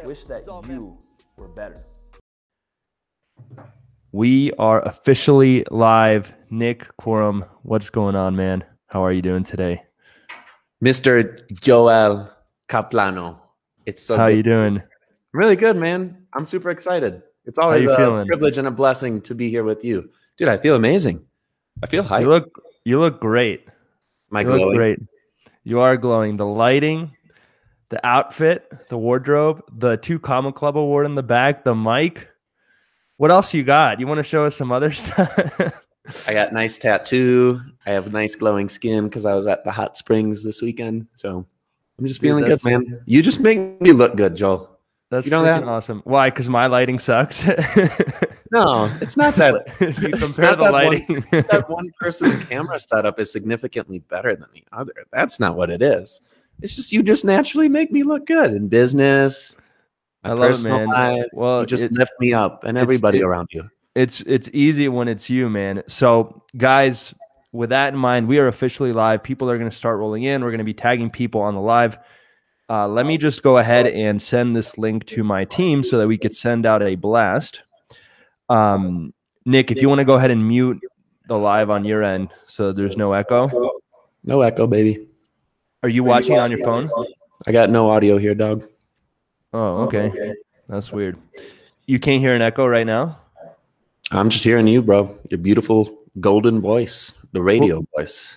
wish that you were better. We are officially live. Nick, Korom, what's going on, man? How are you doing today? Mr. Joel Kaplano. It's so How good. you doing? Really good, man. I'm super excited. It's always a feeling? privilege and a blessing to be here with you. Dude, I feel amazing. I feel hyped. You look great. Am I glowing? Look great. You are glowing. The lighting, the outfit, the wardrobe, the 2 Common Club award in the back, the mic. What else you got? You want to show us some other stuff? I got nice tattoo. I have nice glowing skin because I was at the hot springs this weekend. So I'm just feeling good, man. You just make me look good, Joel. That's freaking awesome. Why? Because my lighting sucks? No, it's not that. If you compare the lighting. That one person's camera setup is significantly better than the other. That's not what it is. It's just you just naturally make me look good in business. I love it, man. Life. Well, you just lift me up and everybody around you. It's easy when it's you, man. So, guys, with that in mind, we are officially live. People are going to start rolling in. We're going to be tagging people on the live. Let me just go ahead and send this link to my team so that we could send out a blast. Nick, if you want to go ahead and mute the live on your end so there's no echo. No echo, baby. Are you watching it on your phone? I got no audio here, dog. Oh, okay. That's weird. You can't hear an echo right now? I'm just hearing you, bro. Your beautiful golden voice, the radio voice.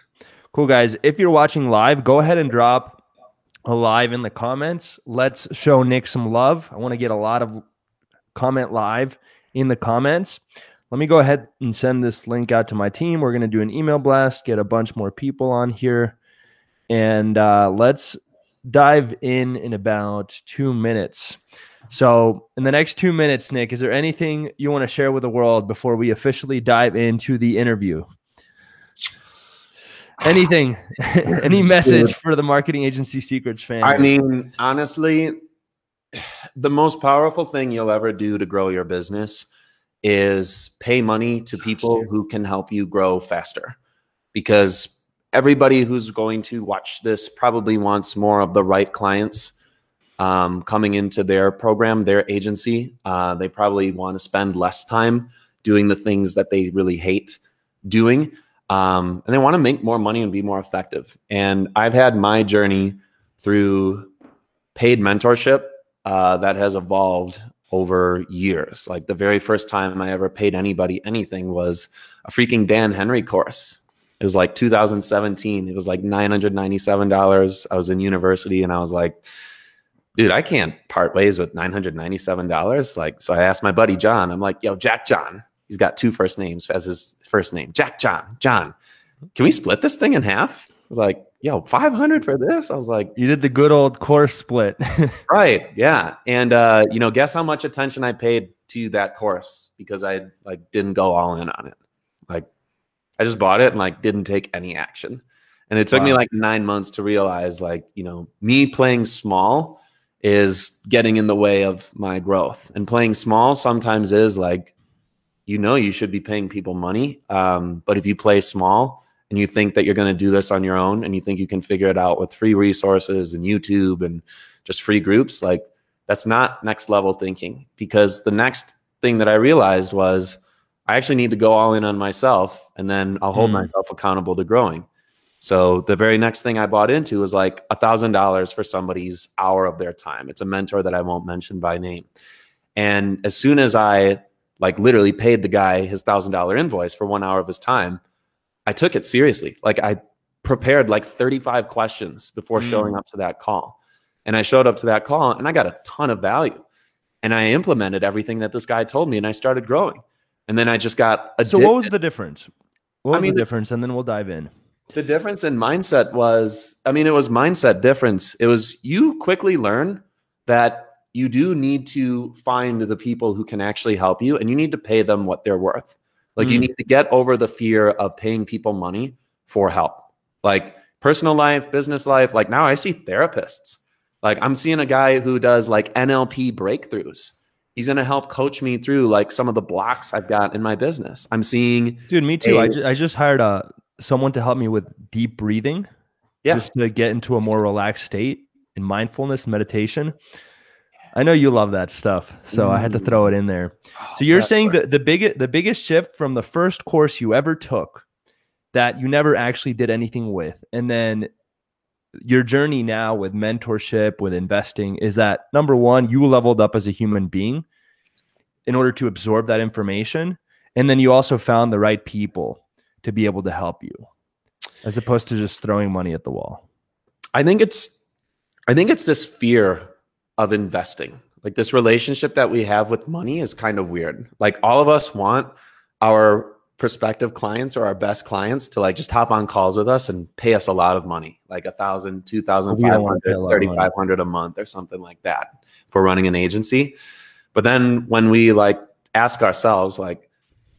Cool, guys. If you're watching live, go ahead and drop a live in the comments. Let's show Nick some love. I want to get a lot of comment live in the comments. Let me go ahead and send this link out to my team. We're going to do an email blast, get a bunch more people on here, and let's dive in about 2 minutes. So in the next 2 minutes, Nick, is there anything you want to share with the world before we officially dive into the interview? Anything, any message for the Marketing Agency Secrets fans? I mean, honestly, the most powerful thing you'll ever do to grow your business is pay money to people who can help you grow faster. Because everybody who's going to watch this probably wants more of the right clients coming into their program, their agency. They probably want to spend less time doing the things that they really hate doing. And they want to make more money and be more effective. And I've had my journey through paid mentorship that has evolved over years. Like the very first time I ever paid anybody anything was a freaking Dan Henry course. It was like 2017. It was like $997. I was in university and I was like, dude, I can't part ways with $997. Like, so I asked my buddy John, I'm like, yo, Jack John. He's got 2 first names as his first name. Jack John. John, can we split this thing in half? I was like, yo, 500 for this? I was like, you did the good old course split. Right. Yeah. And, you know, guess how much attention I paid to that course because I like didn't go all in on it. Like I just bought it and like didn't take any action. And it took me like 9 months to realize like, you know, me playing small is getting in the way of my growth. And playing small sometimes is like, you know, you should be paying people money. But if you play small and you think that you're going to do this on your own and you think you can figure it out with free resources and YouTube and just free groups, like that's not next level thinking. Because the next thing that I realized was I actually need to go all in on myself and then I'll hold myself accountable to growing. So the very next thing I bought into was like $1,000 for somebody's hour of their time. It's a mentor that I won't mention by name. And as soon as I like literally paid the guy his $1,000 invoice for 1 hour of his time, I took it seriously. Like I prepared like 35 questions before showing up to that call. And I showed up to that call and I got a ton of value. And I implemented everything that this guy told me and I started growing. And then I just got addicted. So what was the difference? What was the difference? And then we'll dive in. The difference in mindset was, I mean, it was mindset difference. It was you quickly learn that you do need to find the people who can actually help you and you need to pay them what they're worth. Like you need to get over the fear of paying people money for help. Like personal life, business life, like now I see therapists. Like I'm seeing a guy who does like NLP breakthroughs. He's going to help coach me through like some of the blocks I've got in my business. I'm seeing. Dude, me too. I just hired someone to help me with deep breathing. Just to get into a more relaxed state in mindfulness, meditation. I know you love that stuff, so I had to throw it in there. So you're saying that the biggest shift from the first course you ever took that you never actually did anything with, and then your journey now with mentorship, with investing, is that number one, you leveled up as a human being in order to absorb that information, and then you also found the right people to be able to help you, as opposed to just throwing money at the wall. I think it's this fear of investing. Like, this relationship that we have with money is kind of weird. Like, all of us want our prospective clients or our best clients to like just hop on calls with us and pay us a lot of money, like $1,000, $2,500, $3,500 a month or something like that for running an agency. But then when we like ask ourselves, like,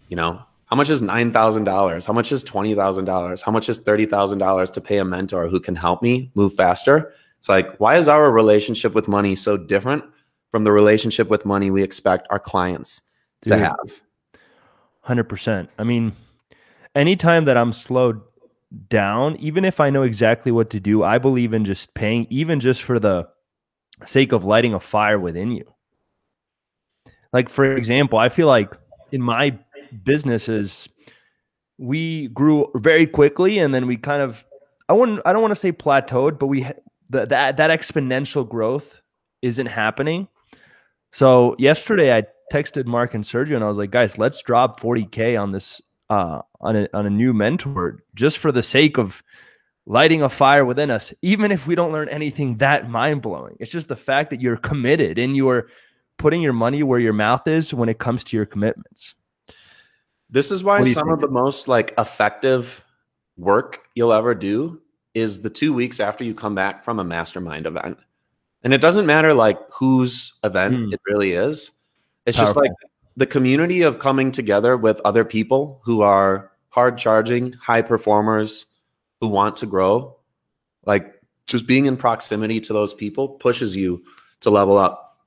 you know, how much is $9,000? How much is $20,000? How much is $30,000 to pay a mentor who can help me move faster? It's like, why is our relationship with money so different from the relationship with money we expect our clients to have? 100%. I mean, anytime that I'm slowed down, even if I know exactly what to do, I believe in just paying, even just for the sake of lighting a fire within you. Like, for example, I feel like in my businesses, we grew very quickly, and then we kind of, I don't want to say plateaued, but that exponential growth isn't happening. So yesterday I texted Mark and Sergio and I was like, guys, let's drop 40K on this, on a new mentor, just for the sake of lighting a fire within us, even if we don't learn anything that mind-blowing. It's just the fact that you're committed and you're putting your money where your mouth is when it comes to your commitments. This is why some of the most like effective work you'll ever do is the 2 weeks after you come back from a mastermind event. And it doesn't matter like whose event it really is. It's just like the community of coming together with other people who are hard charging, high performers who want to grow. Like, just being in proximity to those people pushes you to level up.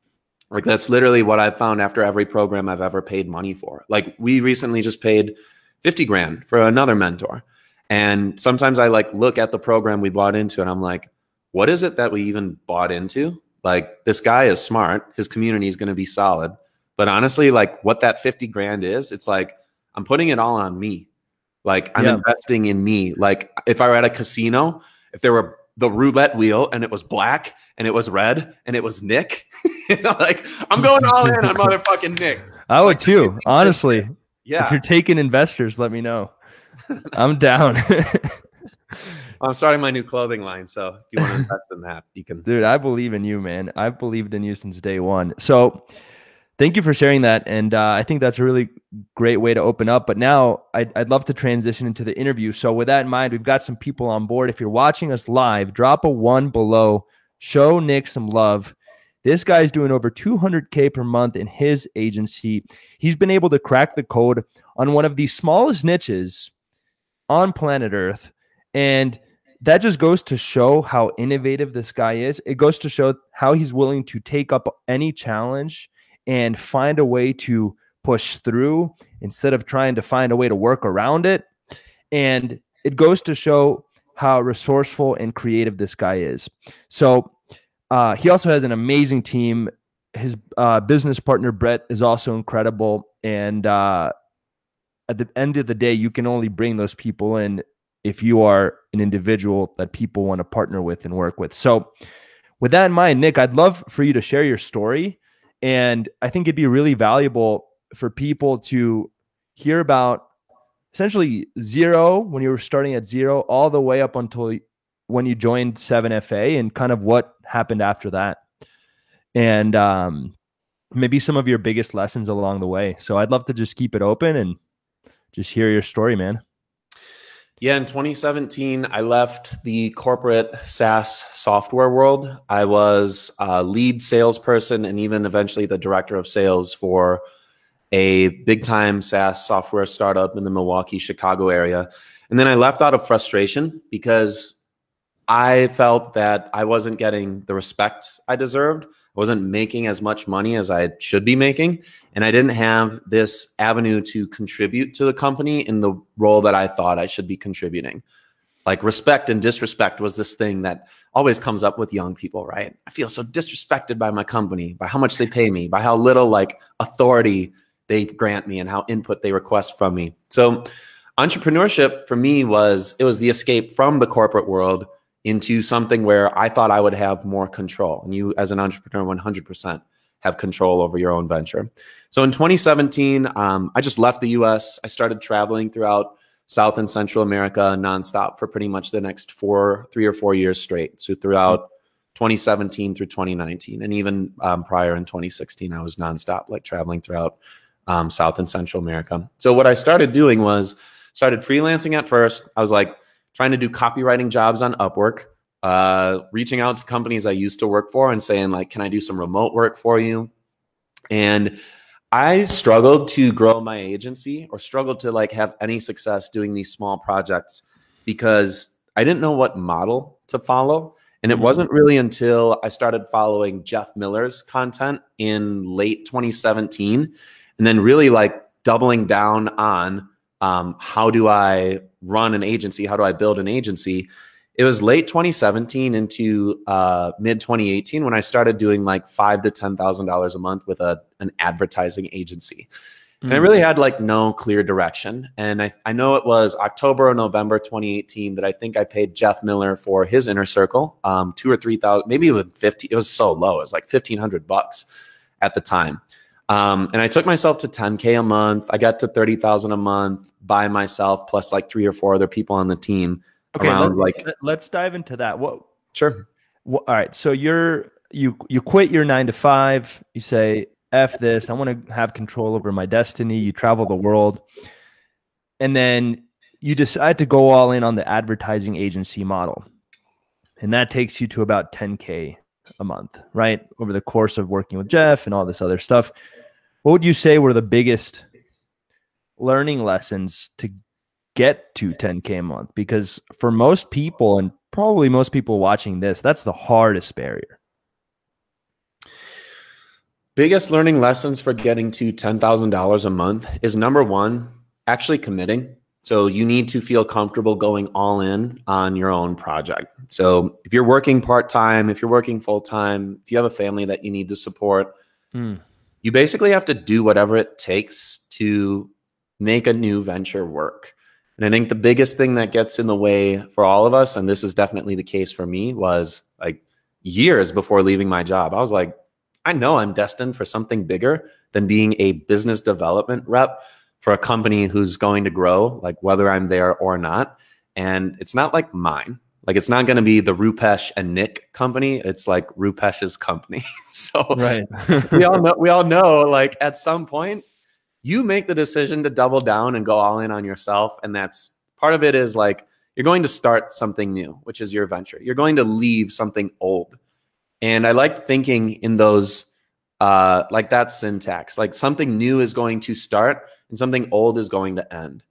Like, that's literally what I've found after every program I've ever paid money for. Like, we recently just paid 50 grand for another mentor. And sometimes I like look at the program we bought into and I'm like, what is it that we even bought into? Like, this guy is smart. His community is going to be solid. But honestly, like, what that 50 grand is, it's like, I'm putting it all on me. Like, I'm investing in me. Like, if I were at a casino, if there were the roulette wheel and it was black and it was red and it was Nick, like, I'm going all in on motherfucking Nick. I would too, honestly. Yeah. If you're taking investors, let me know. I'm down. I'm starting my new clothing line, so if you want to invest in that, you can. Dude, I believe in you, man. I've believed in you since day one. So thank you for sharing that. And I think that's a really great way to open up. But now I'd love to transition into the interview. So with that in mind, we've got some people on board. If you're watching us live, drop a 1 below. Show Nick some love. This guy's doing over 200K per month in his agency. He's been able to crack the code on one of the smallest niches on planet Earth. And that just goes to show how innovative this guy is. It goes to show how he's willing to take up any challenge and find a way to push through instead of trying to find a way to work around it. And it goes to show how resourceful and creative this guy is. So he also has an amazing team. His business partner, Brett, is also incredible. And at the end of the day, you can only bring those people in if you are an individual that people want to partner with and work with. So with that in mind, Nick, I'd love for you to share your story. And I think it'd be really valuable for people to hear about essentially zero, when you were starting at zero, all the way up until when you joined 7FA and kind of what happened after that. And maybe some of your biggest lessons along the way. So I'd love to just keep it open and just hear your story, man. Yeah, in 2017, I left the corporate SaaS software world. I was a lead salesperson and even eventually the director of sales for a big-time SaaS software startup in the Milwaukee, Chicago area. And then I left out of frustration because I felt that I wasn't getting the respect I deserved. I wasn't making as much money as I should be making. And I didn't have this avenue to contribute to the company in the role that I thought I should be contributing. Like respect and disrespect was this thing that always comes up with young people, right? I feel so disrespected by my company, by how much they pay me, by how little like authority they grant me and how input they request from me. So entrepreneurship for me was the escape from the corporate world into something where I thought I would have more control. And you as an entrepreneur 100% have control over your own venture. So in 2017, I just left the US. I started traveling throughout South and Central America nonstop for pretty much the next 3 or 4 years straight. So throughout 2017 through 2019, and even prior in 2016, I was nonstop, like traveling throughout South and Central America. So what I started doing was started freelancing at first. I was like trying to do copywriting jobs on Upwork, reaching out to companies I used to work for and saying like, can I do some remote work for you? And I struggled to grow my agency or struggled to like have any success doing these small projects because I didn't know what model to follow. And it wasn't really until I started following Jeff Miller's content in late 2017 and then really like doubling down on how do I run an agency? How do I build an agency? It was late 2017 into mid 2018 when I started doing like $5,000 to $10,000 a month with an advertising agency. And I really had like no clear direction. And I know it was October or November 2018 that I think I paid Jeff Miller for his inner circle, 2,000 or 3,000, maybe even 50. It was so low. It was like $1,500 at the time. And I took myself to 10K a month. I got to 30,000 a month by myself, plus like 3 or 4 other people on the team. Okay, let's dive into that. Sure. All right. So you quit your 9 to 5. You say, F this. I want to have control over my destiny. You travel the world. And then you decide to go all in on the advertising agency model. And that takes you to about 10K a month, right? Over the course of working with Jeff and all this other stuff. What would you say were the biggest learning lessons to get to 10K a month? Because for most people, and probably most people watching this, that's the hardest barrier. Biggest learning lessons for getting to $10,000 a month is number one, actually committing. So you need to feel comfortable going all in on your own project. So if you're working part-time, if you're working full-time, if you have a family that you need to support, you basically have to do whatever it takes to make a new venture work. And I think the biggest thing that gets in the way for all of us, and this is definitely the case for me, was like years before leaving my job. I was like, I know I'm destined for something bigger than being a business development rep for a company who's going to grow, like whether I'm there or not. And it's not like mine. Like it's not going to be the Rupesh and Nick company. It's like Rupesh's company. So right. we all know like at some point you make the decision to double down and go all in on yourself. And that's part of it is like, you're going to start something new, which is your venture. You're going to leave something old. And I like thinking in those, like that syntax, like something new is going to start and something old is going to end.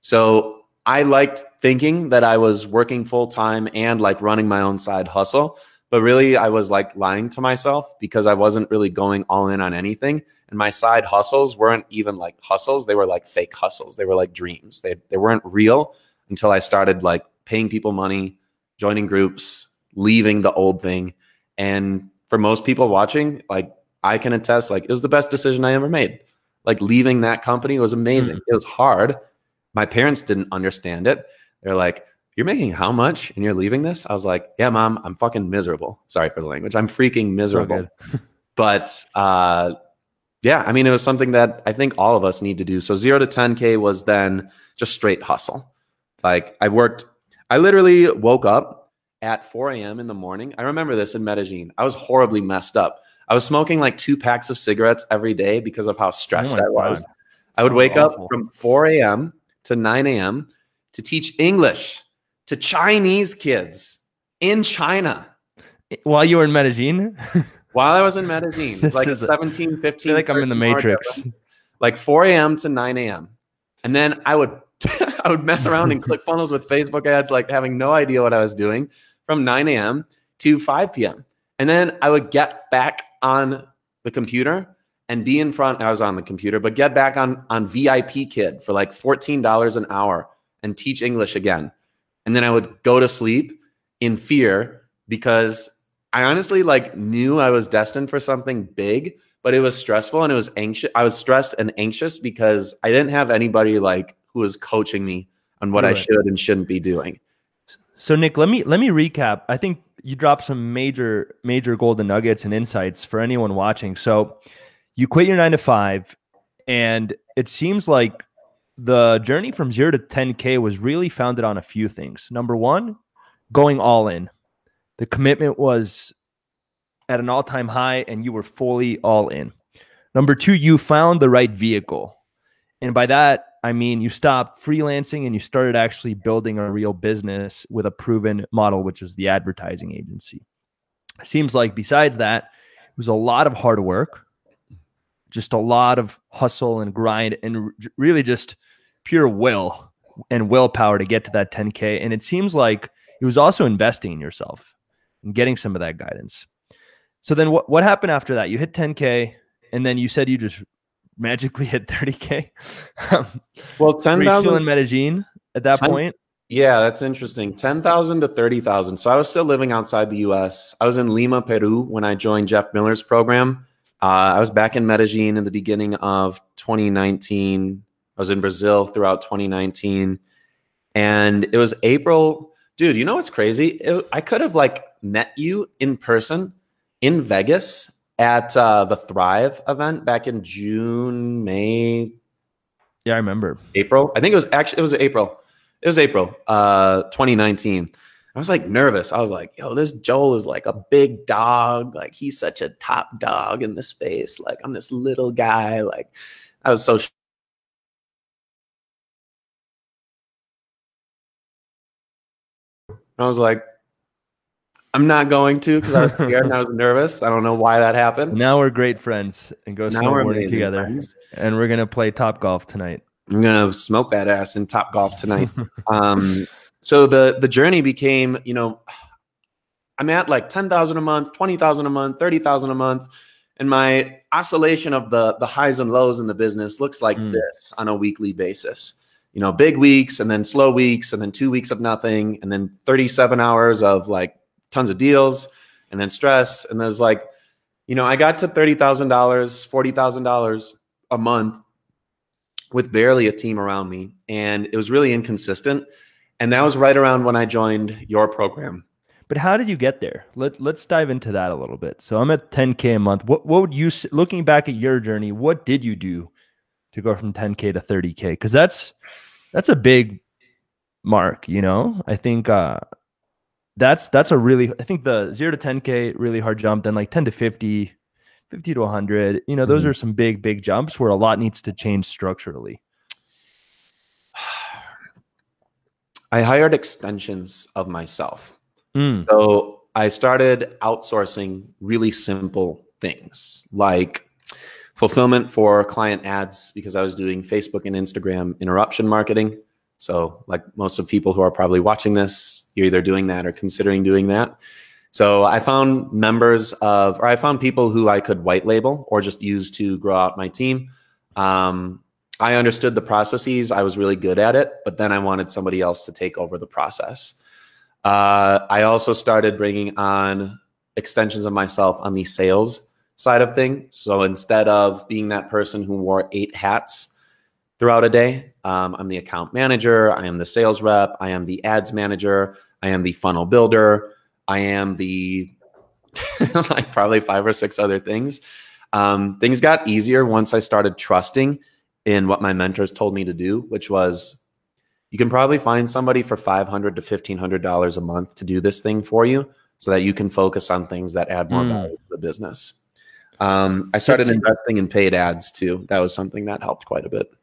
So I liked thinking that I was working full time and like running my own side hustle, but really I was like lying to myself because I wasn't really going all in on anything. And my side hustles weren't even like hustles. They were like fake hustles. They were like dreams. They weren't real until I started like paying people money, joining groups, leaving the old thing. And for most people watching, like I can attest, like it was the best decision I ever made. Like leaving that company was amazing. It was hard. My parents didn't understand it. They're like, you're making how much and you're leaving this? I was like, yeah, mom, I'm fucking miserable. Sorry for the language. I'm freaking miserable. But yeah, I mean, it was something that I think all of us need to do. So 0 to 10K was then just straight hustle. Like I literally woke up at 4 a.m. in the morning. I remember this in Medellin. I was horribly messed up. I was smoking like 2 packs of cigarettes every day because of how stressed I was. I would wake up from 4 a.m. to 9 a.m. to teach English to Chinese kids in China. While you were in Medellin? While I was in Medellin, like 17, 15. I feel like I'm in the Matrix. Like 4 a.m. to 9 a.m. And then I would mess around in ClickFunnels with Facebook ads, like having no idea what I was doing from 9 a.m. to 5 p.m. And then I would get back on the computer and be in front. I was on the computer, but get back on VIP Kid for like $14 an hour and teach English again. And then I would go to sleep in fear because I honestly like knew I was destined for something big, but it was stressful and it was anxious. I was stressed and anxious because I didn't have anybody like who was coaching me on what I should and shouldn't be doing. So Nick, let me recap. I think you dropped some major golden nuggets and insights for anyone watching. So you quit your 9-to-5, and it seems like the journey from 0 to 10K was really founded on a few things. Number one, going all in. The commitment was at an all-time high and you were fully all in. Number two, you found the right vehicle. And by that, I mean, you stopped freelancing and you started actually building a real business with a proven model, which was the advertising agency. It seems like besides that, it was a lot of hard work, just a lot of hustle and grind, and really just pure will and willpower to get to that 10K. And it seems like it was also investing in yourself and getting some of that guidance. So then what happened after that? You hit 10K, and then you said you just magically hit 30K. Well, 10,000. Were you still in Medellin at that point? Yeah, that's interesting. 10,000 to 30,000. So I was still living outside the US. I was in Lima, Peru when I joined Jeff Miller's program. I was back in Medellin in the beginning of 2019. I was in Brazil throughout 2019. And it was April. Dude, you know what's crazy? I could have like met you in person in Vegas at the Thrive event back in June, May. Yeah, I remember. April. I think it was April. It was April 2019. I was like nervous. I was like, yo, this Joel is like a big dog. Like he's such a top dog in the space. Like I'm this little guy. Like I was so I was like, I'm not going to because I was scared and I was nervous. I don't know why that happened. Now we're great friends and go snowboarding together. Friends. And we're going to play Top Golf tonight. I'm going to smoke that ass in Top Golf tonight. So the journey became, you know, I'm at like 10,000 a month, 20,000 a month, 30,000 a month. And my oscillation of the highs and lows in the business looks like this on a weekly basis. You know, big weeks and then slow weeks and then 2 weeks of nothing and then 37 hours of like tons of deals and then stress. And there's like, you know, I got to $30,000, $40,000 a month with barely a team around me. And it was really inconsistent. And that was right around when I joined your program. But how did you get there? Let's dive into that a little bit. So I'm at 10K a month. What would you, looking back at your journey, what did you do to go from 10K to 30K? Because that's a big mark, you know? I think that's a really, I think the 0 to 10K, really hard jump, then like 10 to 50, 50 to 100, you know, those are some big jumps where a lot needs to change structurally. I hired extensions of myself. So I started outsourcing really simple things like fulfillment for client ads because I was doing Facebook and Instagram interruption marketing. So like most of people who are probably watching this, you're either doing that or considering doing that. So I found I found people who I could white label or just use to grow out my team. I understood the processes. I was really good at it, but then I wanted somebody else to take over the process. I also started bringing on extensions of myself on the sales side of things. So instead of being that person who wore 8 hats throughout a day, I'm the account manager, I am the sales rep, I am the ads manager, I am the funnel builder, I am the like probably 5 or 6 other things. Things got easier once I started trusting in what my mentors told me to do, which was, you can probably find somebody for $500 to $1,500 a month to do this thing for you so that you can focus on things that add more value to the business. I started investing in paid ads too. That was something that helped quite a bit.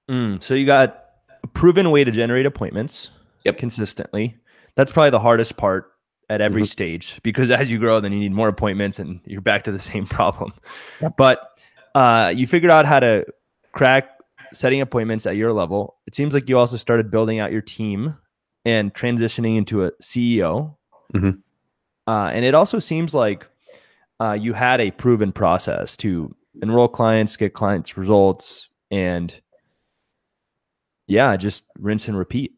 So you got a proven way to generate appointments consistently. That's probably the hardest part at every stage, because as you grow, then you need more appointments and you're back to the same problem. But you figured out how to crack setting appointments at your level. It seems like you also started building out your team and transitioning into a CEO. And it also seems like you had a proven process to enroll clients, get clients results, and just rinse and repeat.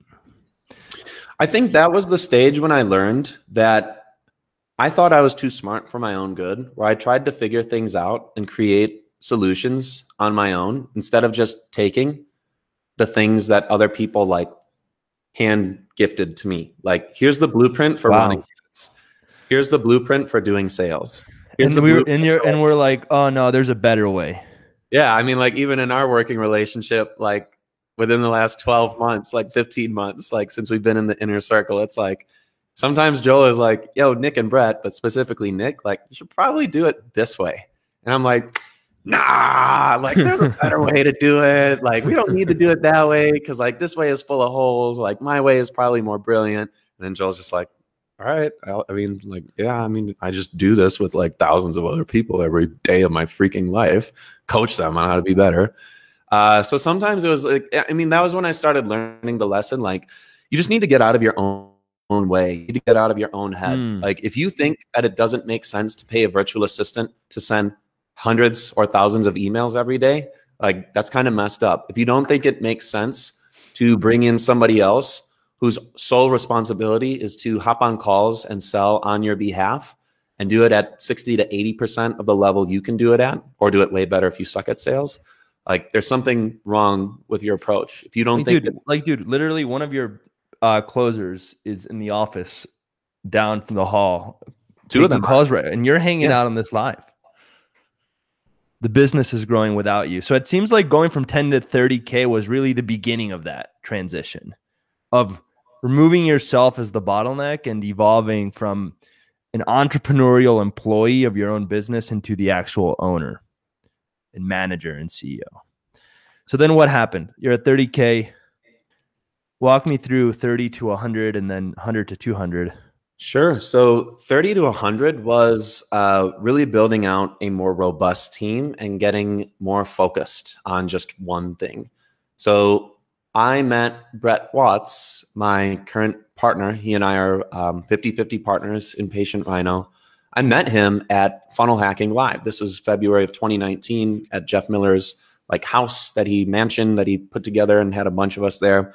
I think that was the stage when I learned that I thought I was too smart for my own good, where I tried to figure things out and create solutions on my own instead of just taking the things that other people like hand gifted to me. Like, here's the blueprint for running ads. Here's the blueprint for doing sales. Here's and we're like, oh no, there's a better way. Yeah, I mean, like, even in our working relationship, like within the last 12 months, like 15 months, like since we've been in the inner circle, it's like sometimes Joel is like, yo, Nick and Brett, but specifically Nick, like, you should probably do it this way. And I'm like, nah, like there's a better way to do it. Like, we don't need to do it that way because like this way is full of holes. Like, my way is probably more brilliant. And then Joel's just like, all right. I mean, like, yeah, I mean, I just do this with like thousands of other people every day of my freaking life, coach them on how to be better. So sometimes it was like, I mean, that was when I started learning the lesson. Like, you just need to get out of your own way. You need to get out of your own head. Like, if you think that it doesn't make sense to pay a virtual assistant to send hundreds or thousands of emails every day, like, that's kind of messed up. If you don't think it makes sense to bring in somebody else whose sole responsibility is to hop on calls and sell on your behalf and do it at 60 to 80% of the level you can do it at, or do it way better if you suck at sales, like, there's something wrong with your approach. If you don't think dude, literally one of your closers is in the office down from the hall. Two of them calls, right? And you're hanging out on this live. The business is growing without you. So it seems like going from 10 to 30K was really the beginning of that transition of removing yourself as the bottleneck and evolving from an entrepreneurial employee of your own business into the actual owner and manager and CEO. So then what happened? You're at 30K. Walk me through 30 to 100 and then 100 to 200. Sure. So 30 to 100 was really building out a more robust team and getting more focused on just one thing. So I met Brett Watts, my current partner. He and I are 50-50 partners in Patient Rhino. I met him at Funnel Hacking Live. This was February of 2019 at Jeff Miller's like house that he mansioned that he put together and had a bunch of us there.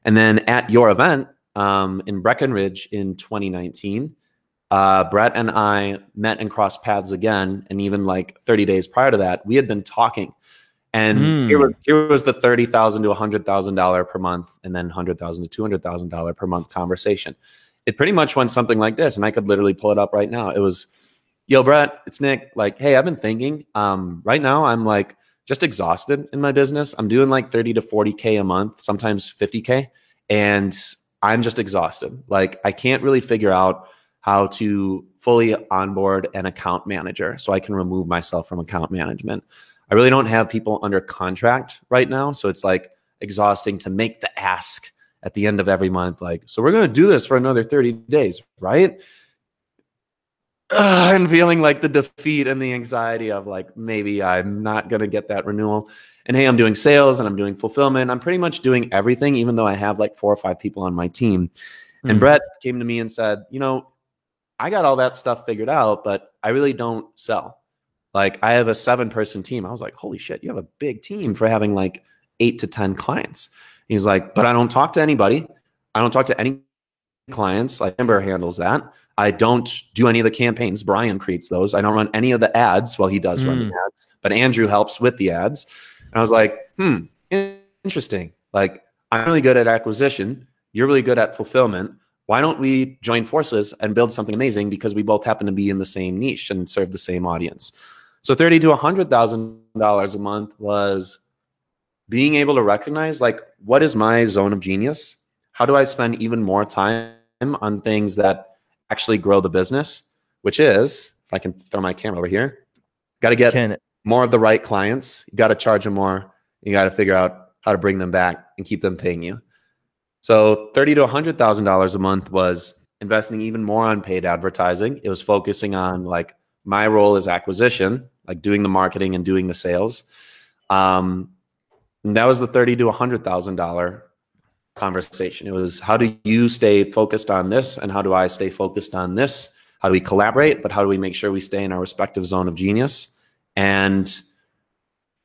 And then at your event in Breckenridge in 2019, Brett and I met and crossed paths again. And even like 30 days prior to that, we had been talking. And here was the $30,000 to $100,000 per month, and then $100,000 to $200,000 per month conversation. It pretty much went something like this, and I could literally pull it up right now. It was, yo, Brett, it's Nick. Like, hey, I've been thinking. Right now, I'm like just exhausted in my business. I'm doing like 30 to 40K a month, sometimes 50K, and I'm just exhausted. Like, I can't really figure out how to fully onboard an account manager so I can remove myself from account management. I really don't have people under contract right now. So it's like exhausting to make the ask at the end of every month. Like, so we're going to do this for another 30 days, right? And feeling like the defeat and the anxiety of like, maybe I'm not going to get that renewal. And hey, I'm doing sales and I'm doing fulfillment. I'm pretty much doing everything, even though I have like 4 or 5 people on my team. And Brett came to me and said, you know, I got all that stuff figured out, but I really don't sell. Like, I have a 7-person team. I was like, holy shit, you have a big team for having like 8 to 10 clients. He's like, but I don't talk to anybody. I don't talk to any clients. Like, Amber handles that. I don't do any of the campaigns. Brian creates those. I don't run any of the ads. Well, he does run the ads, but Andrew helps with the ads. And I was like, interesting. Like, I'm really good at acquisition. You're really good at fulfillment. Why don't we join forces and build something amazing, because we both happen to be in the same niche and serve the same audience. So $30,000 to $100,000 a month was being able to recognize, like, what is my zone of genius? How do I spend even more time on things that actually grow the business? Which is, if I can throw my camera over here, got to get more of the right clients. You got to charge them more. You got to figure out how to bring them back and keep them paying you. So $30,000 to $100,000 a month was investing even more on paid advertising. It was focusing on like my role as acquisition, like doing the marketing and doing the sales. And that was the $30,000 to $100,000 conversation. It was, how do you stay focused on this? And how do I stay focused on this? How do we collaborate? But how do we make sure we stay in our respective zone of genius? And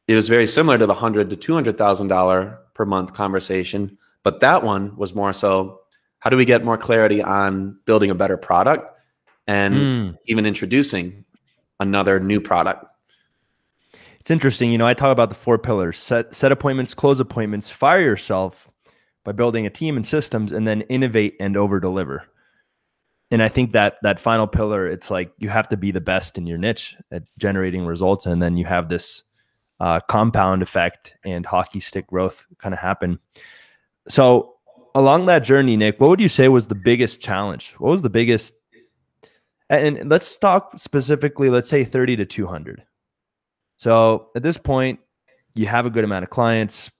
it was very similar to the $100,000 to $200,000 per month conversation. But that one was more so, How do we get more clarity on building a better product and even introducing another new product? It's interesting. You know, I talk about the 4 pillars: set appointments, close appointments, fire yourself by building a team and systems, and then innovate and over deliver. And I think that that final pillar, it's like you have to be the best in your niche at generating results. And then you have this compound effect and hockey stick growth kind of happen. So along that journey, Nick, what would you say was the biggest challenge? What was the biggest, and let's talk specifically, let's say 30 to 200. So at this point, you have a good amount of clients.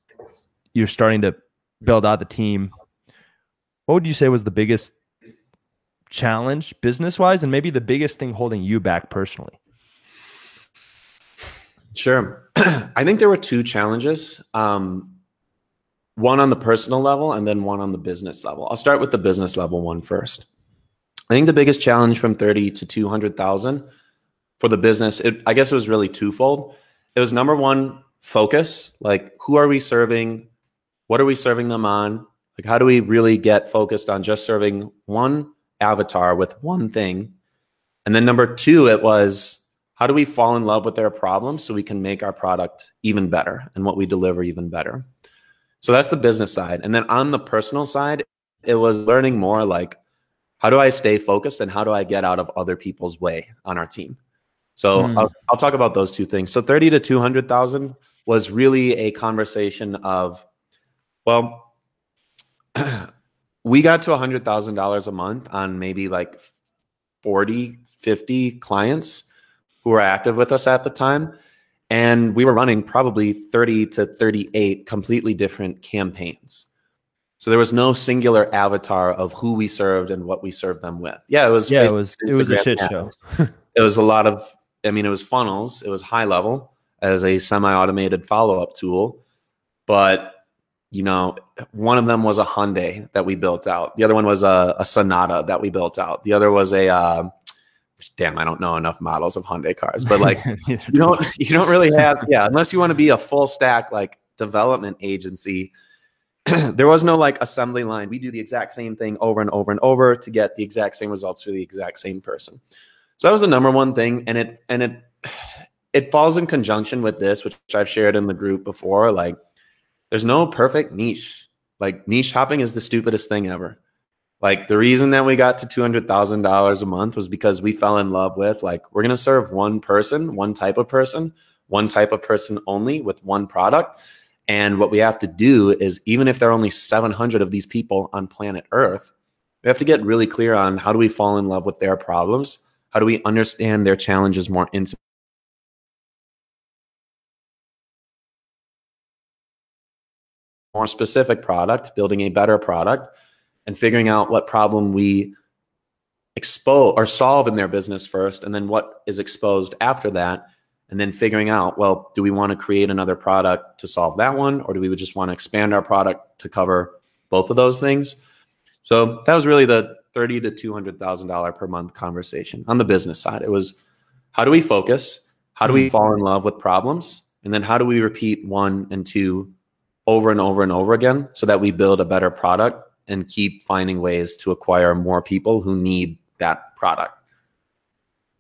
You're starting to build out the team. What would you say was the biggest challenge business-wise, and maybe the biggest thing holding you back personally? Sure. I think there were 2 challenges. One on the personal level and then one on the business level. I'll start with the business level one first. I think the biggest challenge from 30 to 200,000 for the business, I guess it was really twofold. It was number one, focus. Like, who are we serving? What are we serving them on? Like, how do we really get focused on just serving one avatar with one thing? And then number 2, it was, how do we fall in love with their problems so we can make our product even better and what we deliver even better? So that's the business side. And then on the personal side, it was learning more like, how do I stay focused and how do I get out of other people's way on our team? So I'll talk about those 2 things. So 30 to 200,000 was really a conversation of, well, we got to $100,000 a month on maybe like 40, 50 clients who were active with us at the time. And we were running probably 30 to 38 completely different campaigns. So there was no singular avatar of who we served and what we served them with. Yeah, it was a shit show. It was a lot of, I mean, it was funnels. It was HighLevel as a semi-automated follow-up tool. But, you know, one of them was a Hyundai that we built out. The other one was a Sonata that we built out. The other was a, damn, I don't know enough models of Hyundai cars, but like, you don't really have, unless you want to be a full stack, like, development agency, there was no like assembly line. We do the exact same thing over and over and over to get the exact same results for the exact same person. So that was the number one thing. And it falls in conjunction with this, which I've shared in the group before. Like, there's no perfect niche. Like, niche hopping is the stupidest thing ever. Like, the reason that we got to $200,000 a month was because we fell in love with, like, we're going to serve one person, one type of person only with one product. And what we have to do is, even if there are only 700 of these people on planet Earth, we have to get really clear on how do we fall in love with their problems? How do we understand their challenges more intimately? More specific product, building a better product, and figuring out what problem we expose or solve in their business first, and then what is exposed after that. And then figuring out, well, do we want to create another product to solve that one? Or do we just want to expand our product to cover both of those things? So that was really the $30,000 to $200,000 per month conversation. On the business side, it was, how do we focus? How do we fall in love with problems? And then how do we repeat 1 and 2 over and over and over again so that we build a better product and keep finding ways to acquire more people who need that product?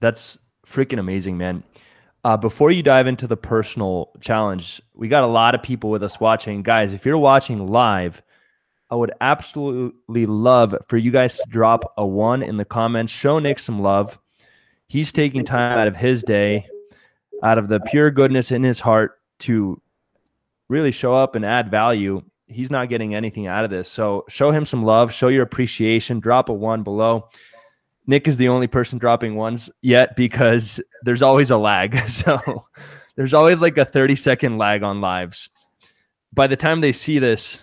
That's freaking amazing, man. Before you dive into the personal challenge, we got a lot of people with us watching. Guys, if you're watching live, I would absolutely love for you guys to drop a 1 in the comments. Show Nick some love. He's taking time out of his day, out of the pure goodness in his heart, to really show up and add value. He's not getting anything out of this. So show him some love. Show your appreciation. Drop a 1 below. Nick is the only person dropping 1s yet because there's always a lag. So there's always like a 30-second lag on lives. By the time they see this,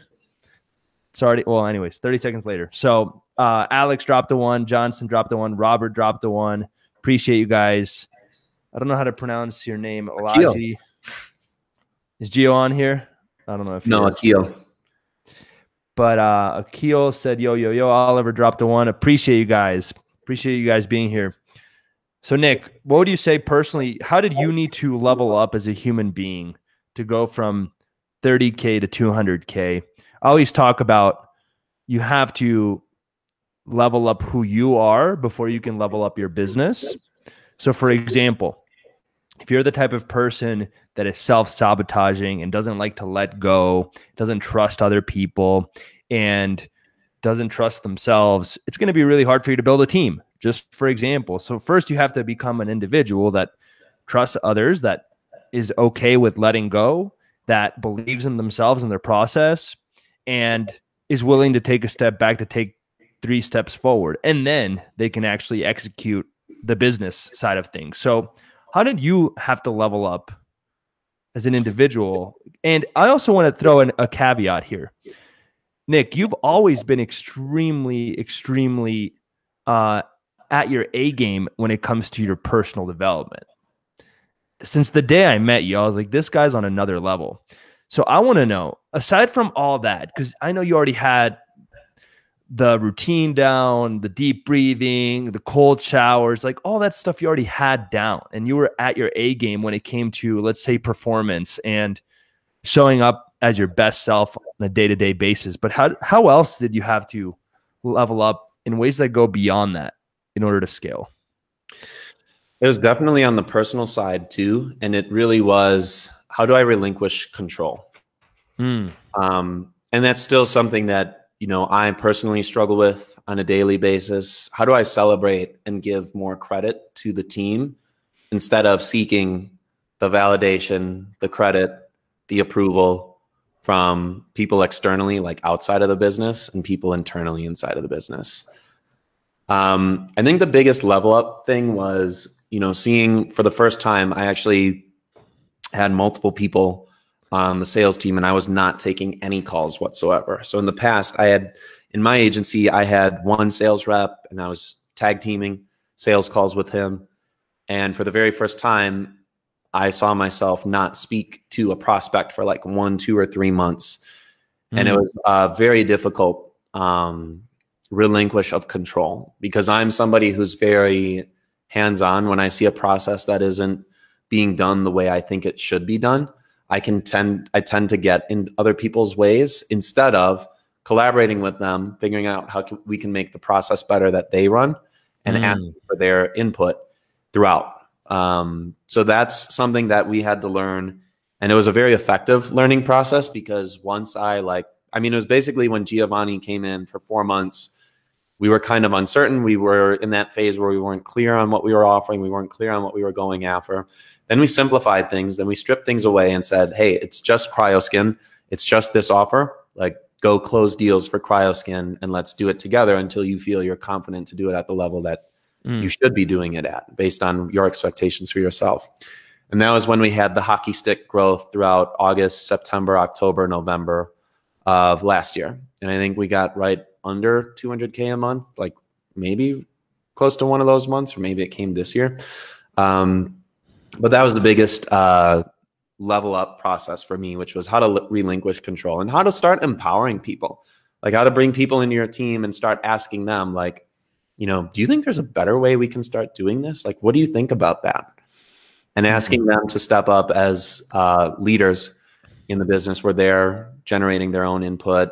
it's already, well, anyways, 30 seconds later. So Alex dropped a 1. Johnson dropped a 1. Robert dropped a 1. Appreciate you guys. I don't know how to pronounce your name. Alaji. Is Gio on here? I don't know if no, Akil. But Akil said, yo. Oliver dropped a 1. Appreciate you guys. Appreciate you guys being here. So Nick, what would you say personally, how did you need to level up as a human being to go from 30K to 200K? I always talk about you have to level up who you are before you can level up your business. So for example, if you're the type of person that is self-sabotaging and doesn't like to let go, doesn't trust other people, and doesn't trust themselves, it's going to be really hard for you to build a team, just for example. So first you have to become an individual that trusts others, that is okay with letting go, that believes in themselves and their process, and is willing to take a step back to take 3 steps forward. And then they can actually execute the business side of things. So how did you have to level up as an individual? And I also want to throw in a caveat here. Nick, you've always been extremely at your A game when it comes to your personal development. Since the day I met you, I was like, this guy's on another level. So I want to know, aside from all that, because I know you already had the routine down, the deep breathing, the cold showers, like all that stuff you already had down, and you were at your A game when it came to, let's say, performance and showing up as your best self on a day-to-day basis. But how else did you have to level up in ways that go beyond that in order to scale? It was definitely on the personal side too. And it really was, how do I relinquish control? And that's still something that, you know, I personally struggle with on a daily basis. How do I celebrate and give more credit to the team instead of seeking the validation, the credit, the approval from people externally, like outside of the business, and people internally inside of the business? I think the biggest level up thing was, you know, seeing for the first time, I actually had multiple people on the sales team and I was not taking any calls whatsoever. So in the past, in my agency, I had one sales rep and I was tag teaming sales calls with him. And for the very first time, I saw myself not speak to a prospect for like 1, 2, or 3 months. And it was very difficult relinquish of control, because I'm somebody who's very hands-on. When I see a process that isn't being done the way I think it should be done, I tend to get in other people's ways instead of collaborating with them, figuring out how we can make the process better that they run, and asking for their input throughout. So that's something that we had to learn. And it was a very effective learning process, because once it was basically when Giovanni came in for 4 months, we were kind of uncertain. We were in that phase where we weren't clear on what we were offering. We weren't clear on what we were going after. Then we simplified things. Then we stripped things away and said, hey, it's just CryoSkin. It's just this offer. Like, go close deals for CryoSkin and let's do it together until you feel you're confident to do it at the level that you should be doing it at based on your expectations for yourself. And that was when we had the hockey stick growth throughout August, September, October, November of last year. And I think we got right under 200K a month, like maybe close to one of those months, or maybe it came this year. But that was the biggest level up process for me, which was how to relinquish control and how to start empowering people, like how to bring people into your team and start asking them, like, you know, do you think there's a better way we can start doing this? Like, what do you think about that? And asking them to step up as leaders in the business where they're generating their own input.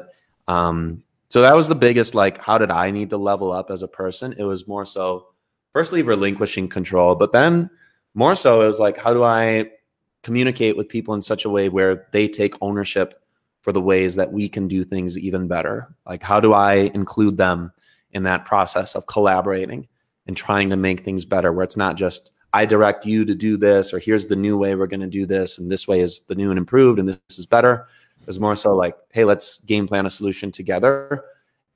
So that was the biggest, like, how did I need to level up as a person? It was more so, firstly, relinquishing control, but then more so it was like, how do I communicate with people in such a way where they take ownership for the ways that we can do things even better? Like, how do I include them in that process of collaborating and trying to make things better, where it's not just, I direct you to do this, or here's the new way we're going to do this, and this way is the new and improved, and this is better. It was more so like, hey, let's game plan a solution together.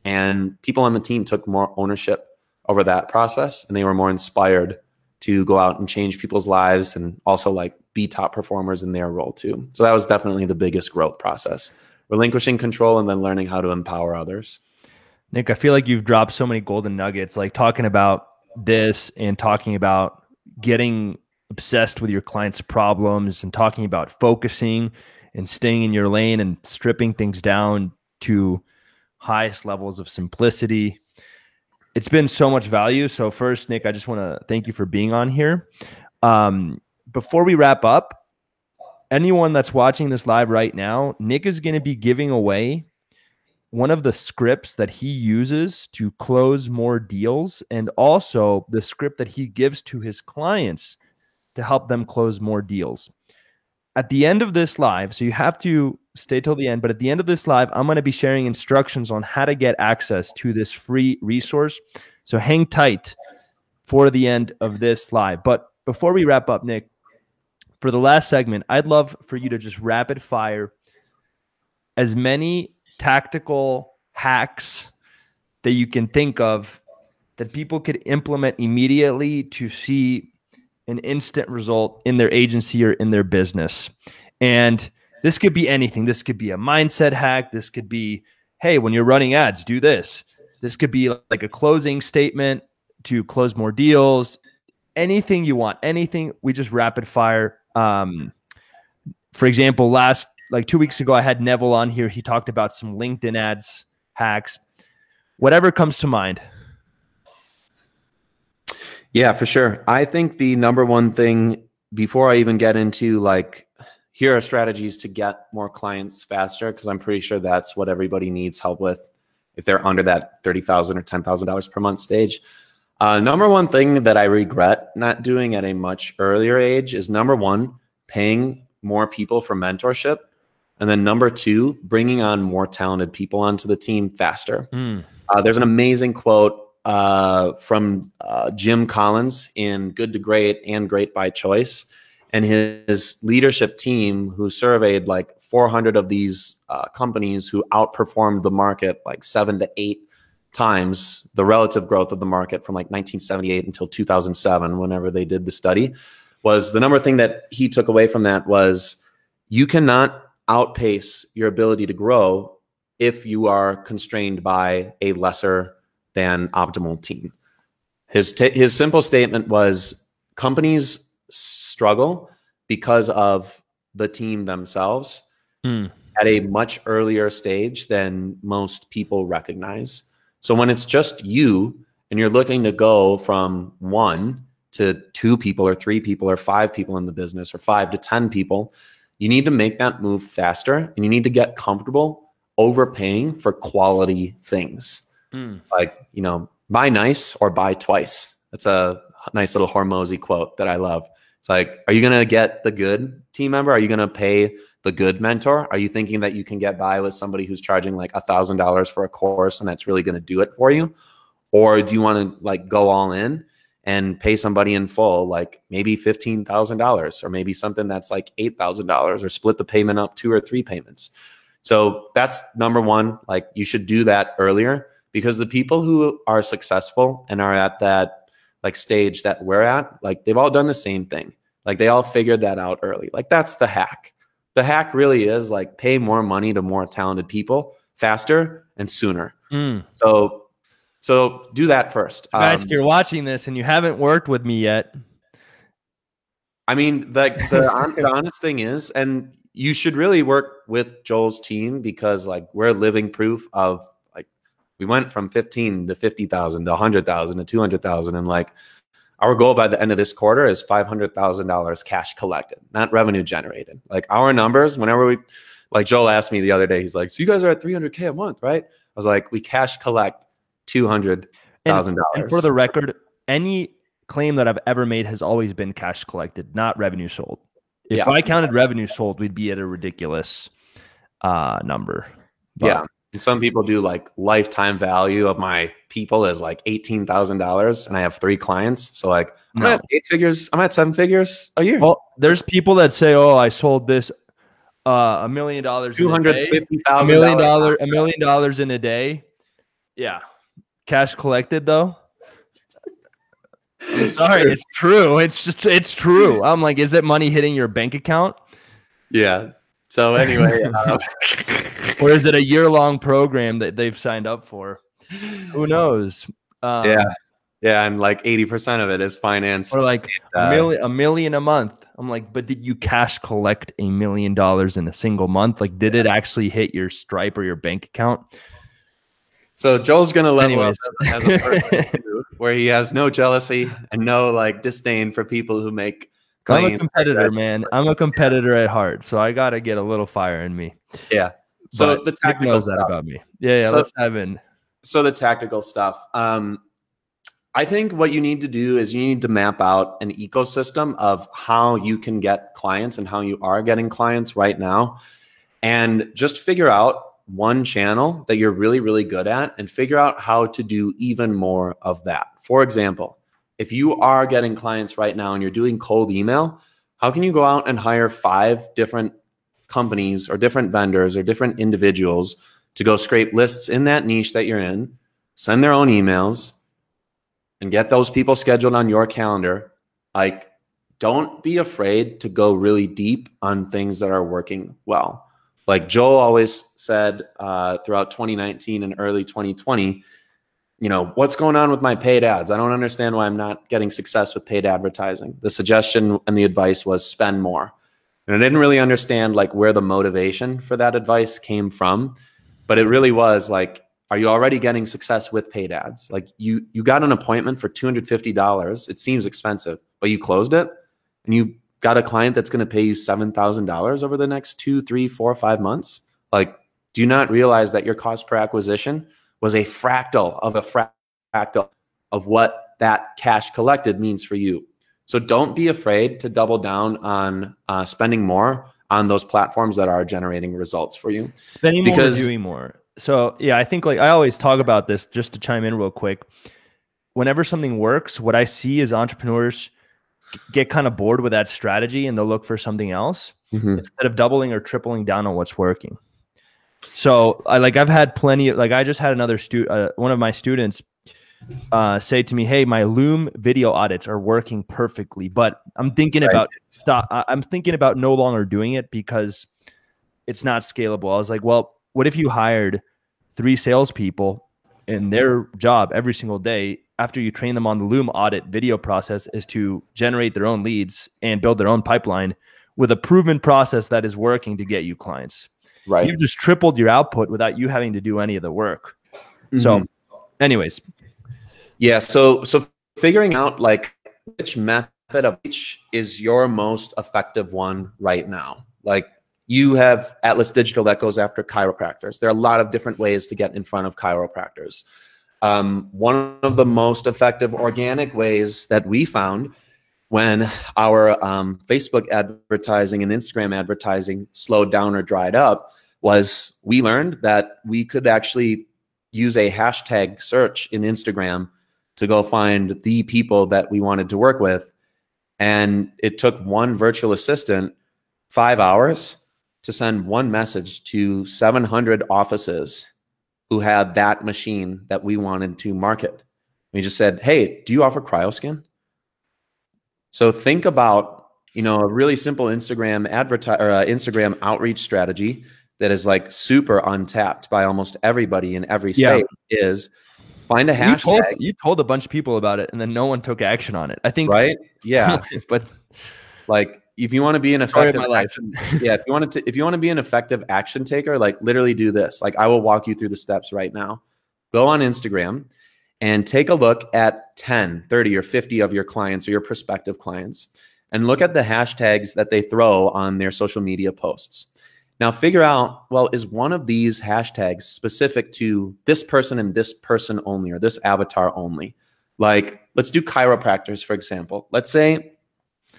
And people on the team took more ownership over that process, and they were more inspired to go out and change people's lives and also like be top performers in their role too. So that was definitely the biggest growth process, relinquishing control and then learning how to empower others. Nick, I feel like you've dropped so many golden nuggets, like talking about this and talking about getting obsessed with your clients' problems and talking about focusing and staying in your lane and stripping things down to highest levels of simplicity. It's been so much value. So first, Nick, I just want to thank you for being on here. Before we wrap up, anyone that's watching this live right now, Nick is going to be giving away one of the scripts that he uses to close more deals, and also the script that he gives to his clients to help them close more deals. At the end of this live, so you have to stay till the end, but at the end of this live, I'm going to be sharing instructions on how to get access to this free resource. So hang tight for the end of this live. But before we wrap up, Nick, for the last segment, I'd love for you to just rapid fire as many tactical hacks that you can think of that people could implement immediately to see an instant result in their agency or in their business. And this could be anything. This could be a mindset hack. This could be, hey, when you're running ads, do this. This could be like a closing statement to close more deals. Anything you want, anything. We just rapid fire. For example, like 2 weeks ago, I had Neville on here. He talked about some LinkedIn ads hacks. Whatever comes to mind. Yeah, for sure. I think the number one thing before I even get into like, here are strategies to get more clients faster, because I'm pretty sure that's what everybody needs help with if they're under that $30,000 or $10,000 per month stage. Number one thing that I regret not doing at a much earlier age is, number one, paying more people for mentorship. And then number two, bringing on more talented people onto the team faster. There's an amazing quote from Jim Collins in Good to Great and Great by Choice, and his leadership team, who surveyed like 400 of these companies who outperformed the market like 7 to 8 times the relative growth of the market from like 1978 until 2007, whenever they did the study, was the number thing that he took away from that was, you cannot outpace your ability to grow if you are constrained by a lesser than optimal team. His simple statement was, companies struggle because of the team themselves at a much earlier stage than most people recognize. So when it's just you and you're looking to go from 1 to 2 people or 3 people or 5 people in the business, or 5 to 10 people, you need to make that move faster, and you need to get comfortable overpaying for quality things. Like, you know, buy nice or buy twice. That's a nice little Hormozy quote that I love. It's like, are you going to get the good team member? Are you going to pay the good mentor? Are you thinking that you can get by with somebody who's charging like $1,000 for a course and that's really going to do it for you? Or do you want to like go all in and pay somebody in full, like maybe $15,000, or maybe something that's like $8,000, or split the payment up 2 or 3 payments? So that's number one. Like, you should do that earlier, because the people who are successful and are at that like stage that we're at, like they've all done the same thing. Like they all figured that out early. Like that's the hack. The hack really is like, pay more money to more talented people faster and sooner. So do that first. Guys, if you're watching this and you haven't worked with me yet, I mean, the honest thing is, and you should really work with Joel's team, because like we're living proof of, like, we went from 15 to 50,000 to 100,000 to 200,000, and like our goal by the end of this quarter is $500,000 cash collected, not revenue generated. Like our numbers, whenever we, like Joel asked me the other day, he's like, so you guys are at 300K a month, right? I was like, we cash collect $200,000. And for the record, any claim that I've ever made has always been cash collected, not revenue sold. If I counted revenue sold, we'd be at a ridiculous number. But, yeah. And some people do like lifetime value of my people is like $18,000, and I have 3 clients. So like I'm at 8 figures. I'm at 7 figures a year. Well, there's people that say, oh, I sold this $1 million, $250,000, $1 million in a day. Yeah. Cash collected though. I'm sorry, it's true. It's true. I'm like, is it money hitting your bank account? Yeah. So anyway, or is it a year-long program that they've signed up for? Who knows? Yeah. And like 80% of it is financed. Or like a million a month. I'm like, but did you cash collect $1 million in a single month? Like, did it actually hit your Stripe or your bank account? So Joel's gonna level up as a person too, where he has no jealousy and no like disdain for people who make claims. I'm a competitor, man. I'm a competitor at heart, so I gotta get a little fire in me. Yeah. So but the Nick tactical knows that stuff. about me. Yeah, So- let's dive in. So the tactical stuff. I think what you need to do is you need to map out an ecosystem of how you can get clients and how you are getting clients right now. And just figure out one channel that you're really, really good at and figure out how to do even more of that. For example, if you are getting clients right now and you're doing cold email, how can you go out and hire 5 different companies or different vendors or different individuals to go scrape lists in that niche that you're in, send their own emails, and get those people scheduled on your calendar? Like, don't be afraid to go really deep on things that are working well. Like Joel always said throughout 2019 and early 2020, you know, what's going on with my paid ads? I don't understand why I'm not getting success with paid advertising. The suggestion and the advice was spend more. And I didn't really understand like where the motivation for that advice came from, but it really was like, are you already getting success with paid ads? Like you got an appointment for $250. It seems expensive, but you closed it and you got a client that's going to pay you $7,000 over the next 2, 3, 4, 5 months. Like, do you not realize that your cost per acquisition was a fractal of what that cash collected means for you? So don't be afraid to double down on spending more on those platforms that are generating results for you. Spending more or doing more. So yeah, I think like I always talk about this, just to chime in real quick. Whenever something works, what I see is entrepreneurs get kind of bored with that strategy and they'll look for something else instead of doubling or tripling down on what's working. So I've had plenty of, like, I just had another one of my students say to me, hey, my Loom video audits are working perfectly, but I'm thinking about I'm thinking about no longer doing it because it's not scalable. I was like, well, what if you hired 3 salespeople and their job every single day after you train them on the Loom audit video process is to generate their own leads and build their own pipeline with a proven process that is working to get you clients. Right. You've just tripled your output without you having to do any of the work. So anyways. Yeah. So figuring out like which method of each is your most effective one right now. Like you have Atlas Digital that goes after chiropractors. There are a lot of different ways to get in front of chiropractors. One of the most effective organic ways that we found when our Facebook advertising and Instagram advertising slowed down or dried up was we learned that we could actually use a hashtag search in Instagram to go find the people that we wanted to work with. And it took one virtual assistant 5 hours to send one message to 700 offices who had that machine that we wanted to market. We just said, hey, do you offer cryoskin? So think about, you know, a really simple Instagram Instagram outreach strategy that is like super untapped by almost everybody in every space is find a hashtag. You told a bunch of people about it and then no one took action on it. I think, right? Yeah. But like if you want to be an effective if you want to be an effective action taker, like literally do this. Like I will walk you through the steps right now. Go on Instagram and take a look at 10, 30, or 50 of your clients or your prospective clients and look at the hashtags that they throw on their social media posts. Now figure out, well, is one of these hashtags specific to this person and this person only, or this avatar only? Like, let's do chiropractors, for example. Let's say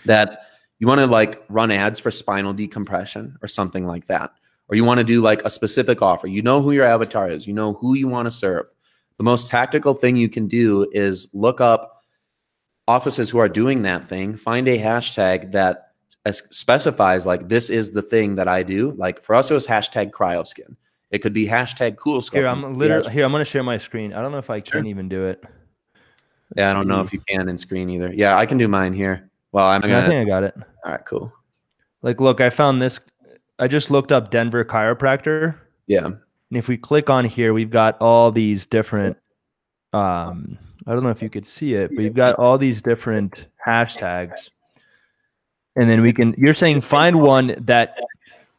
that you want to like run ads for spinal decompression or something like that. Or you want to do like a specific offer. You know who your avatar is. You know who you want to serve. The most tactical thing you can do is look up offices who are doing that thing, find a hashtag that specifies like, this is the thing that I do. Like for us, it was hashtag cryoskin. It could be hashtag cool skin. I'm going to share my screen. I don't know if I can even do it. I don't know if you can in screen either. Yeah, I can do mine here. Well, I think I got it. All right, cool. Like, look, I found this. I just looked up Denver chiropractor. Yeah. And if we click on here, we've got all these different, I don't know if you could see it, but you've got all these different hashtags. And then you're saying find one that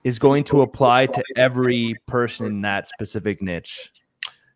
is going to apply to every person in that specific niche.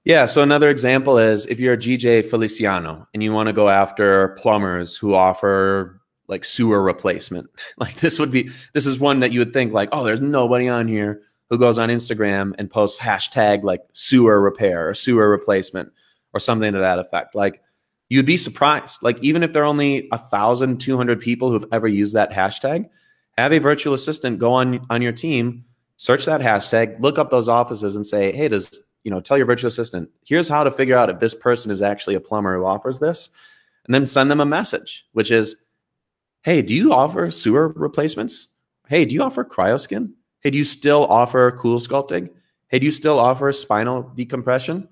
Yeah. So another example is if you're a GJ Feliciano and you want to go after plumbers who offer like sewer replacement, like this is one that you would think like, oh, there's nobody on here who goes on Instagram and posts hashtag like sewer repair or sewer replacement or something to that effect. Like, you'd be surprised. Like, even if there are only 1,200 people who've ever used that hashtag, have a virtual assistant go on your team, search that hashtag, look up those offices and say, hey, tell your virtual assistant, here's how to figure out if this person is actually a plumber who offers this. And then send them a message, which is, hey, do you offer sewer replacements? Hey, do you offer cryoskin? Hey, do you still offer cool sculpting? Hey, do you still offer spinal decompression?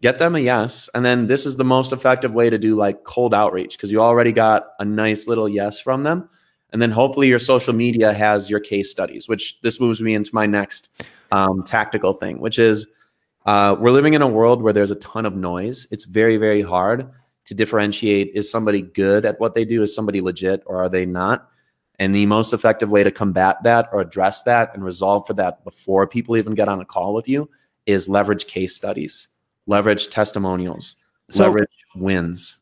Get them a yes. And then this is the most effective way to do like cold outreach, because you already got a nice little yes from them. And then hopefully your social media has your case studies, which this moves me into my next tactical thing, which is we're living in a world where there's a ton of noise. It's very, very hard to differentiate, is somebody good at what they do? Is somebody legit or are they not? And the most effective way to combat that or address that and resolve for that before people even get on a call with you is leverage case studies, leverage testimonials, leverage wins.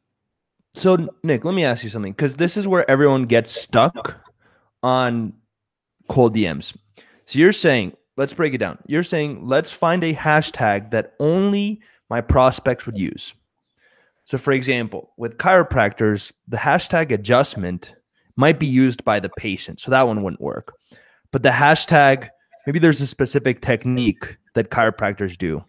So Nick, let me ask you something, because this is where everyone gets stuck on cold DMs. So you're saying, let's break it down. You're saying, let's find a hashtag that only my prospects would use. So for example, with chiropractors, the hashtag adjustment might be used by the patient. So that one wouldn't work. But the hashtag, maybe there's a specific technique that chiropractors do,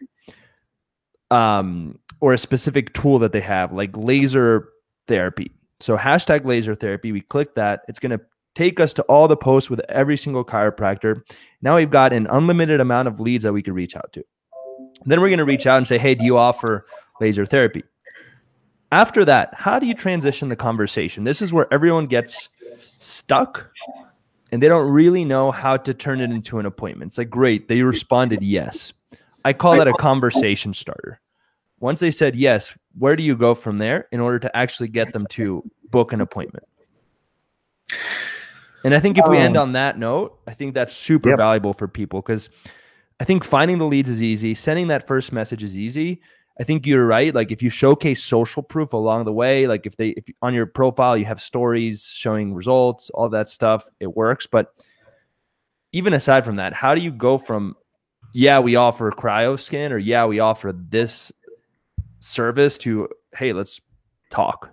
or a specific tool that they have, like laser therapy. So hashtag laser therapy, we click that. It's going to take us to all the posts with every single chiropractor. Now we've got an unlimited amount of leads that we could reach out to. Then we're going to reach out and say, hey, do you offer laser therapy? After that, how do you transition the conversation? This is where everyone gets stuck and they don't really know how to turn it into an appointment. It's like, great, they responded yes. I call that a conversation starter. Once they said yes, where do you go from there in order to actually get them to book an appointment? And I think if we end on that note, I think that's super valuable for people, because I think finding the leads is easy. Sending that first message is easy. I think you're right. Like, if you showcase social proof along the way, like if on your profile you have stories showing results, all that stuff, it works. But even aside from that, how do you go from, yeah, we offer cryoskin, or yeah, we offer this service, to, hey, let's talk?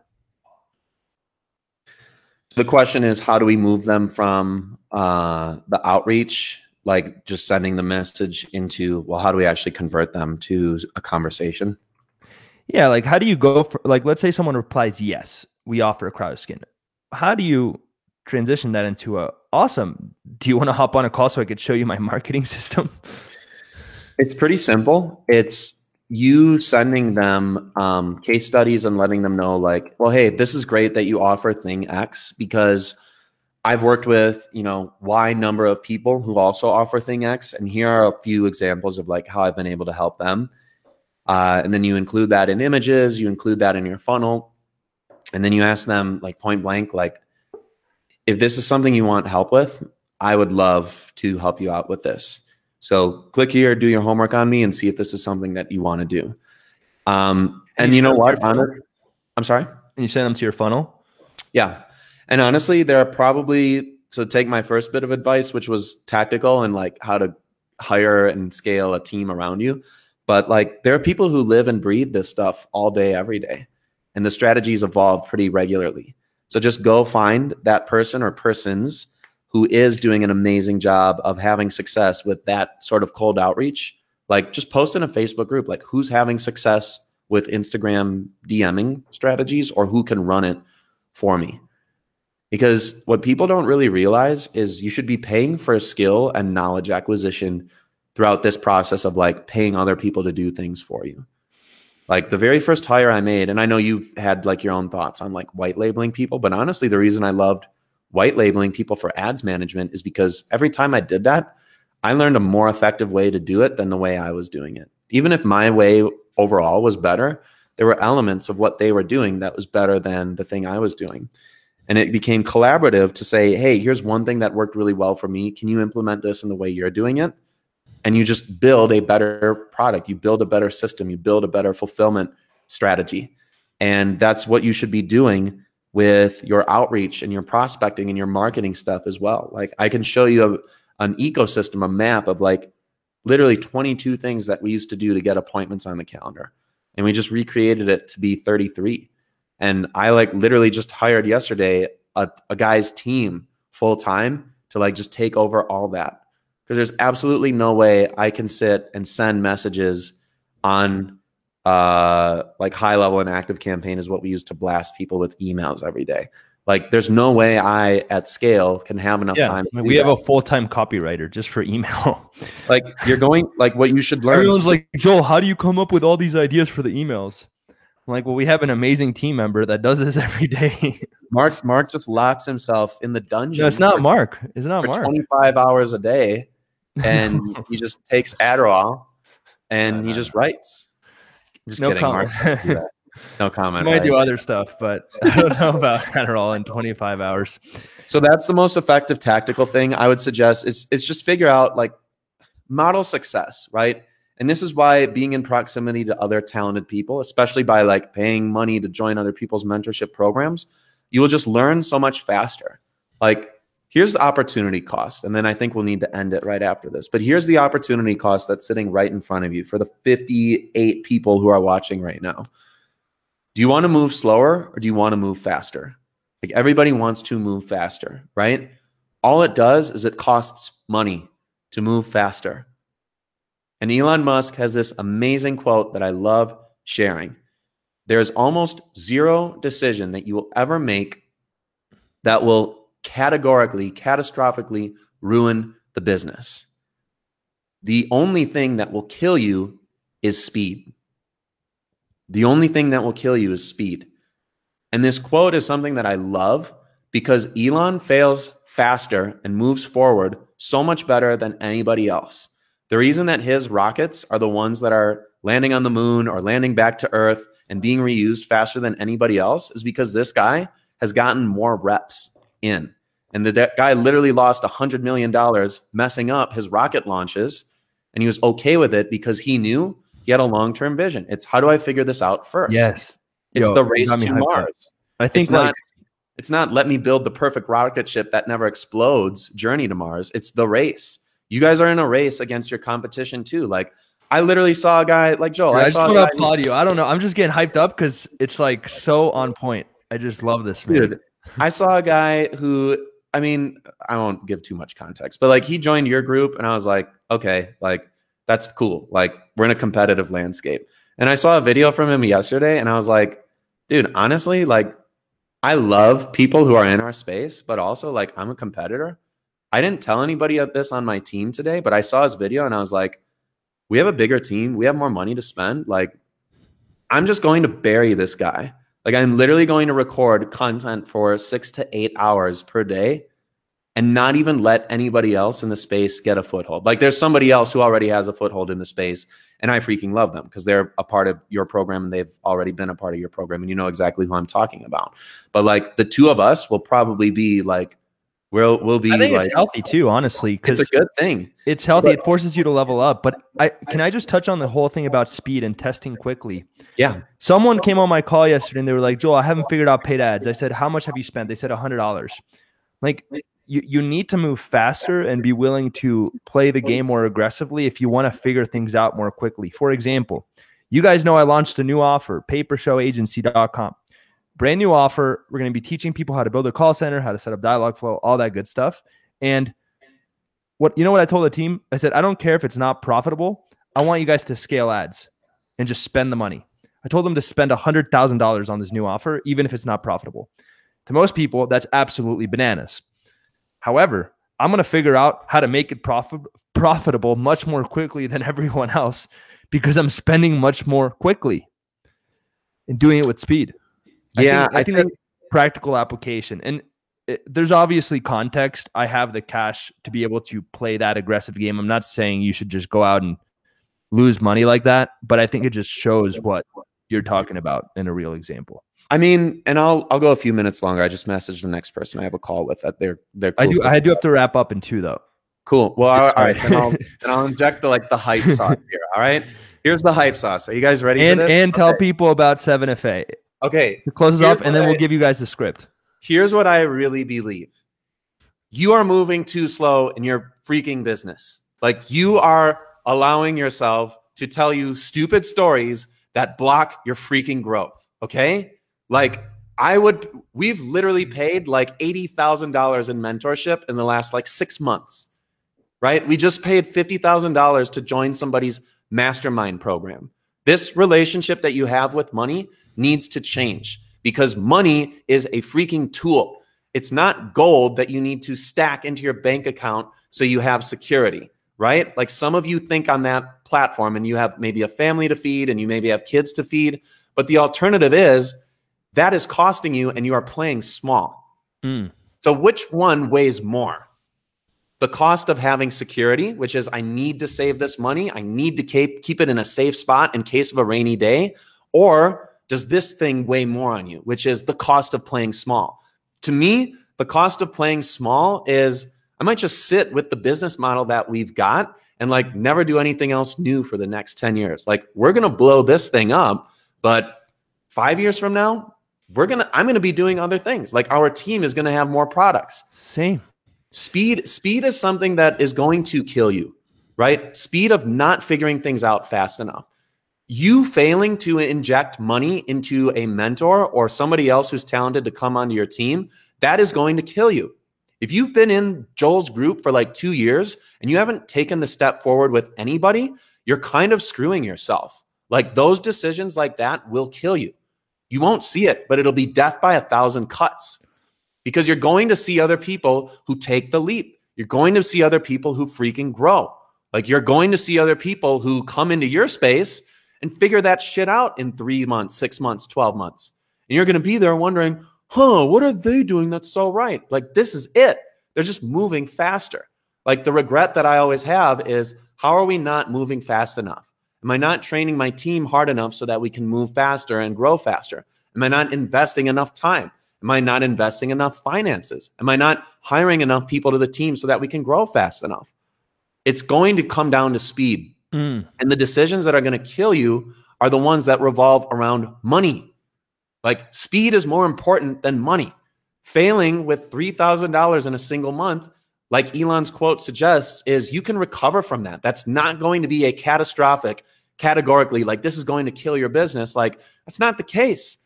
The question is, how do we move them from the outreach, like just sending the message, into, well, how do we actually convert them to a conversation? Yeah, like, how do you go for, like, let's say someone replies, yes, we offer a cryoskin. How do you transition that into a, awesome, do you want to hop on a call so I could show you my marketing system? It's pretty simple. It's you sending them case studies and letting them know, like, well, hey, this is great that you offer thing X, because I've worked with, Y number of people who also offer thing X, and here are a few examples of like how I've been able to help them. And then you include that in images, you include that in your funnel, and then you ask them like point blank, like, if this is something you want help with, I would love to help you out with this. So click here, do your homework on me, and see if this is something that you want to do. And you know what? I'm sorry? And you send them to your funnel? Yeah. And honestly, there are probably, so take my first bit of advice, which was tactical and like how to hire and scale a team around you. But like, there are people who live and breathe this stuff all day, every day. And the strategies evolve pretty regularly. So just go find that person or persons who is doing an amazing job of having success with that sort of cold outreach. Like, just post in a Facebook group, like, who's having success with Instagram DMing strategies, or who can run it for me. Because what people don't really realize is you should be paying for skill and knowledge acquisition throughout this process of like paying other people to do things for you. Like, the very first hire I made, and I know you've had like your own thoughts on like white labeling people, but honestly, the reason I loved white labeling people for ads management is because every time I did that, I learned a more effective way to do it than the way I was doing it. Even if my way overall was better, there were elements of what they were doing that was better than the thing I was doing. And it became collaborative to say, hey, here's one thing that worked really well for me. Can you implement this in the way you're doing it? And you just build a better product. You build a better system. You build a better fulfillment strategy. And that's what you should be doing with your outreach and your prospecting and your marketing stuff as well. Like, I can show you an ecosystem, a map of like literally 22 things that we used to do to get appointments on the calendar. And we just recreated it to be 33. And I like literally just hired yesterday a guy's team full time to like just take over all that. Because there's absolutely no way I can sit and send messages on like HighLevel and Active Campaign is what we use to blast people with emails every day. Like there's no way I at scale can have enough time. We have a full-time copywriter just for email. Like you're going, like what you should learn. Everyone's like, Joel, how do you come up with all these ideas for the emails? I'm like, well, we have an amazing team member that does this every day. Mark just locks himself in the dungeon. No, it's not Mark. It's not Mark. 25 hours a day. And he just takes Adderall and he just writes. I'm just kidding. Comment. Mark, no comment. I might do other stuff, but I don't know about Adderall in 25 hours. So that's the most effective tactical thing I would suggest. It's just figure out like model success, right? And this is why being in proximity to other talented people, especially by like paying money to join other people's mentorship programs, you will just learn so much faster. Like here's the opportunity cost. And then I think we'll need to end it right after this. But here's the opportunity cost that's sitting right in front of you for the 58 people who are watching right now. Do you want to move slower or do you want to move faster? Like everybody wants to move faster, right? All it does is it costs money to move faster. And Elon Musk has this amazing quote that I love sharing. There's almost zero decision that you will ever make that will categorically, catastrophically ruin the business. The only thing that will kill you is speed. The only thing that will kill you is speed. And this quote is something that I love because Elon fails faster and moves forward so much better than anybody else. The reason that his rockets are the ones that are landing on the moon or landing back to Earth and being reused faster than anybody else is because this guy has gotten more reps in. And the guy literally lost $100 million messing up his rocket launches. And he was okay with it because he knew he had a long-term vision. It's how do I figure this out first? Yes. It's the race to Mars. I think it's not let me build the perfect rocket ship that never explodes journey to Mars. It's the race. You guys are in a race against your competition too. Like I literally saw a guy like Joel. I just want to applaud you. I don't know. I'm just getting hyped up because it's like so on point. I just love this, man. Dude, I saw a guy who, I mean, I won't give too much context, but like he joined your group and I was like, okay, like that's cool. Like we're in a competitive landscape. And I saw a video from him yesterday and I was like, dude, honestly, like I love people who are in our space, but also like I'm a competitor. I didn't tell anybody of this on my team today, but I saw his video and I was like, we have a bigger team. We have more money to spend. Like I'm just going to bury this guy. Like I'm literally going to record content for 6 to 8 hours per day and not even let anybody else in the space get a foothold. Like there's somebody else who already has a foothold in the space and I freaking love them because they're a part of your program and they've already been a part of your program and you know exactly who I'm talking about. But like the two of us will probably be like, we'll be. I think like, it's healthy too, honestly. It's a good thing. It's healthy. It forces you to level up. But can I just touch on the whole thing about speed and testing quickly? Yeah. Someone came on my call yesterday and they were like, Joel, I haven't figured out paid ads. I said, how much have you spent? They said $100. Like you need to move faster and be willing to play the game more aggressively if you want to figure things out more quickly. For example, you guys know I launched a new offer, papershowAgency.com. Brand new offer. We're going to be teaching people how to build a call center, how to set up dialogue flow, all that good stuff. And what I told the team? I said, I don't care if it's not profitable. I want you guys to scale ads and just spend the money. I told them to spend $100,000 on this new offer, even if it's not profitable. To most people, that's absolutely bananas. However, I'm going to figure out how to make it profitable much more quickly than everyone else because I'm spending much more quickly and doing it with speed. I think that's practical application. And there's obviously context. I have the cash to be able to play that aggressive game. I'm not saying you should just go out and lose money like that, but I think it just shows what you're talking about in a real example. I mean, and I'll go a few minutes longer. I just messaged the next person I have a call with that they're cool. I do have to wrap up in 2 though. Cool. Well, all right. Then I'll inject the hype sauce here. All right. Here's the hype sauce. Are you guys ready for this? And tell people about 7FA. Okay. It closes off, and then we'll give you guys the script. Here's what I really believe. You are moving too slow, and you're freaking business. Like, you are allowing yourself to tell you stupid stories that block your freaking growth. Okay. Like, we've literally paid like $80,000 in mentorship in the last like 6 months, right? We just paid $50,000 to join somebody's mastermind program. This relationship that you have with money needs to change, because money is a freaking tool. It's not gold that you need to stack into your bank account so you have security, right? Like, some of you think on that platform and you have maybe a family to feed and you maybe have kids to feed, but the alternative is that is costing you and you are playing small. So which one weighs more? The cost of having security, which is, I need to save this money, I need to keep it in a safe spot in case of a rainy day, or does this thing weigh more on you, which is the cost of playing small? To me, the cost of playing small is, I might just sit with the business model that we've got and like never do anything else new for the next 10 years. Like, we're going to blow this thing up, but 5 years from now, I'm going to be doing other things. Like, our team is going to have more products. Same. Speed is something that is going to kill you, right? Speed of not figuring things out fast enough. You failing to inject money into a mentor or somebody else who's talented to come onto your team, that is going to kill you. If you've been in Joel's group for like 2 years and you haven't taken the step forward with anybody, you're kind of screwing yourself. Like, those decisions like that will kill you. You won't see it, but it'll be death by 1,000 cuts, because you're going to see other people who take the leap. You're going to see other people who freaking grow. Like, you're going to see other people who come into your space and figure that shit out in 3 months, 6 months, 12 months. And you're going to be there wondering, what are they doing that's so right? Like, this is it. They're just moving faster. Like, the regret that I always have is, how are we not moving fast enough? Am I not training my team hard enough so that we can move faster and grow faster? Am I not investing enough time? Am I not investing enough finances? Am I not hiring enough people to the team so that we can grow fast enough? It's going to come down to speed. And the decisions that are going to kill you are the ones that revolve around money. Like, speed is more important than money. Failing with $3,000 in a single month, like Elon's quote suggests, is you can recover from that. That's not going to be a catastrophic, categorically, like, this is going to kill your business. Like, that's not the case.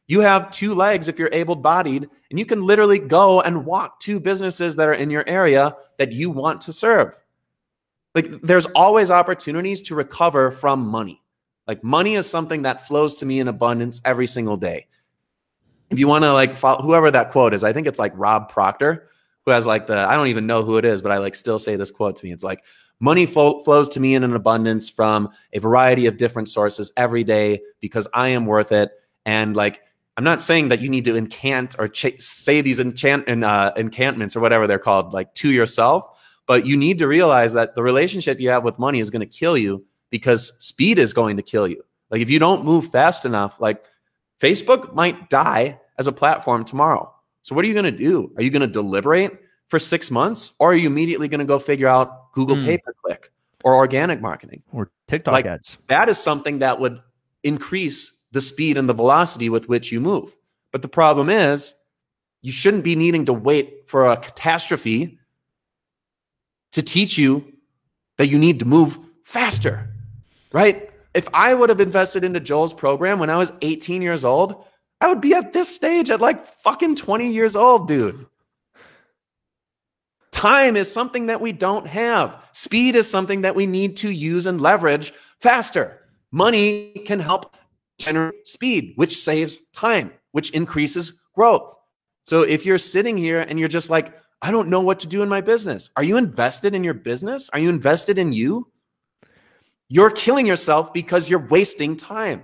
You have 2 legs if you're able-bodied, and you can literally go and walk to businesses that are in your area that you want to serve. Like, there's always opportunities to recover from money. Like, money is something that flows to me in abundance every single day. If you want to like follow whoever that quote is, I think it's like Rob Proctor, who has like I don't even know who it is, but I like still say this quote to me. It's like, money flows to me in an abundance from a variety of different sources every day because I am worth it. And like, I'm not saying that you need to incant or say these enchantments or whatever they're called, like, to yourself, but you need to realize that the relationship you have with money is going to kill you, because speed is going to kill you. Like, if you don't move fast enough, like, Facebook might die as a platform tomorrow. So what are you going to do? Are you going to deliberate for 6 months, or are you immediately going to go figure out Google pay-per-click or organic marketing or TikTok ads? That is something that would increase the speed and the velocity with which you move. But the problem is, you shouldn't be needing to wait for a catastrophe to teach you that you need to move faster, right? If I would have invested into Joel's program when I was 18 years old, I would be at this stage at like fucking 20 years old, dude. Time is something that we don't have. Speed is something that we need to use and leverage faster. Money can help generate speed, which saves time, which increases growth. So if you're sitting here and you're just like, I don't know what to do in my business. Are you invested in your business? Are you invested in you? You're killing yourself because you're wasting time.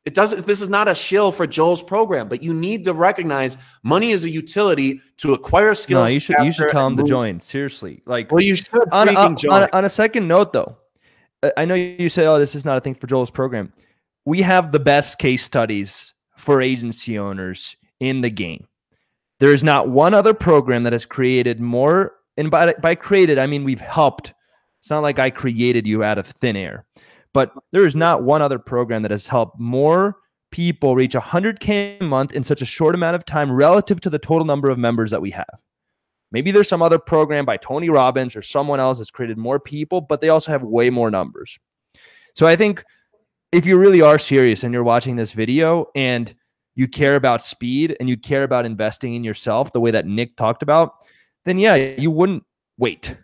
This is not a shill for Joel's program, but you need to recognize money is a utility to acquire skills. No, you should tell him to join. Seriously. Like, well, you should freaking join. On a second note, though, I know you say, oh, this is not a thing for Joel's program. We have the best case studies for agency owners in the game. There is not one other program that has created more, and by created, I mean we've helped. It's not like I created you out of thin air. But there is not one other program that has helped more people reach 100K a month in such a short amount of time relative to the total number of members that we have. Maybe there's some other program by Tony Robbins or someone else that's created more people, but they also have way more numbers. So I think if you really are serious and you're watching this video and you care about speed and you care about investing in yourself the way that Nick talked about, then yeah, you wouldn't wait.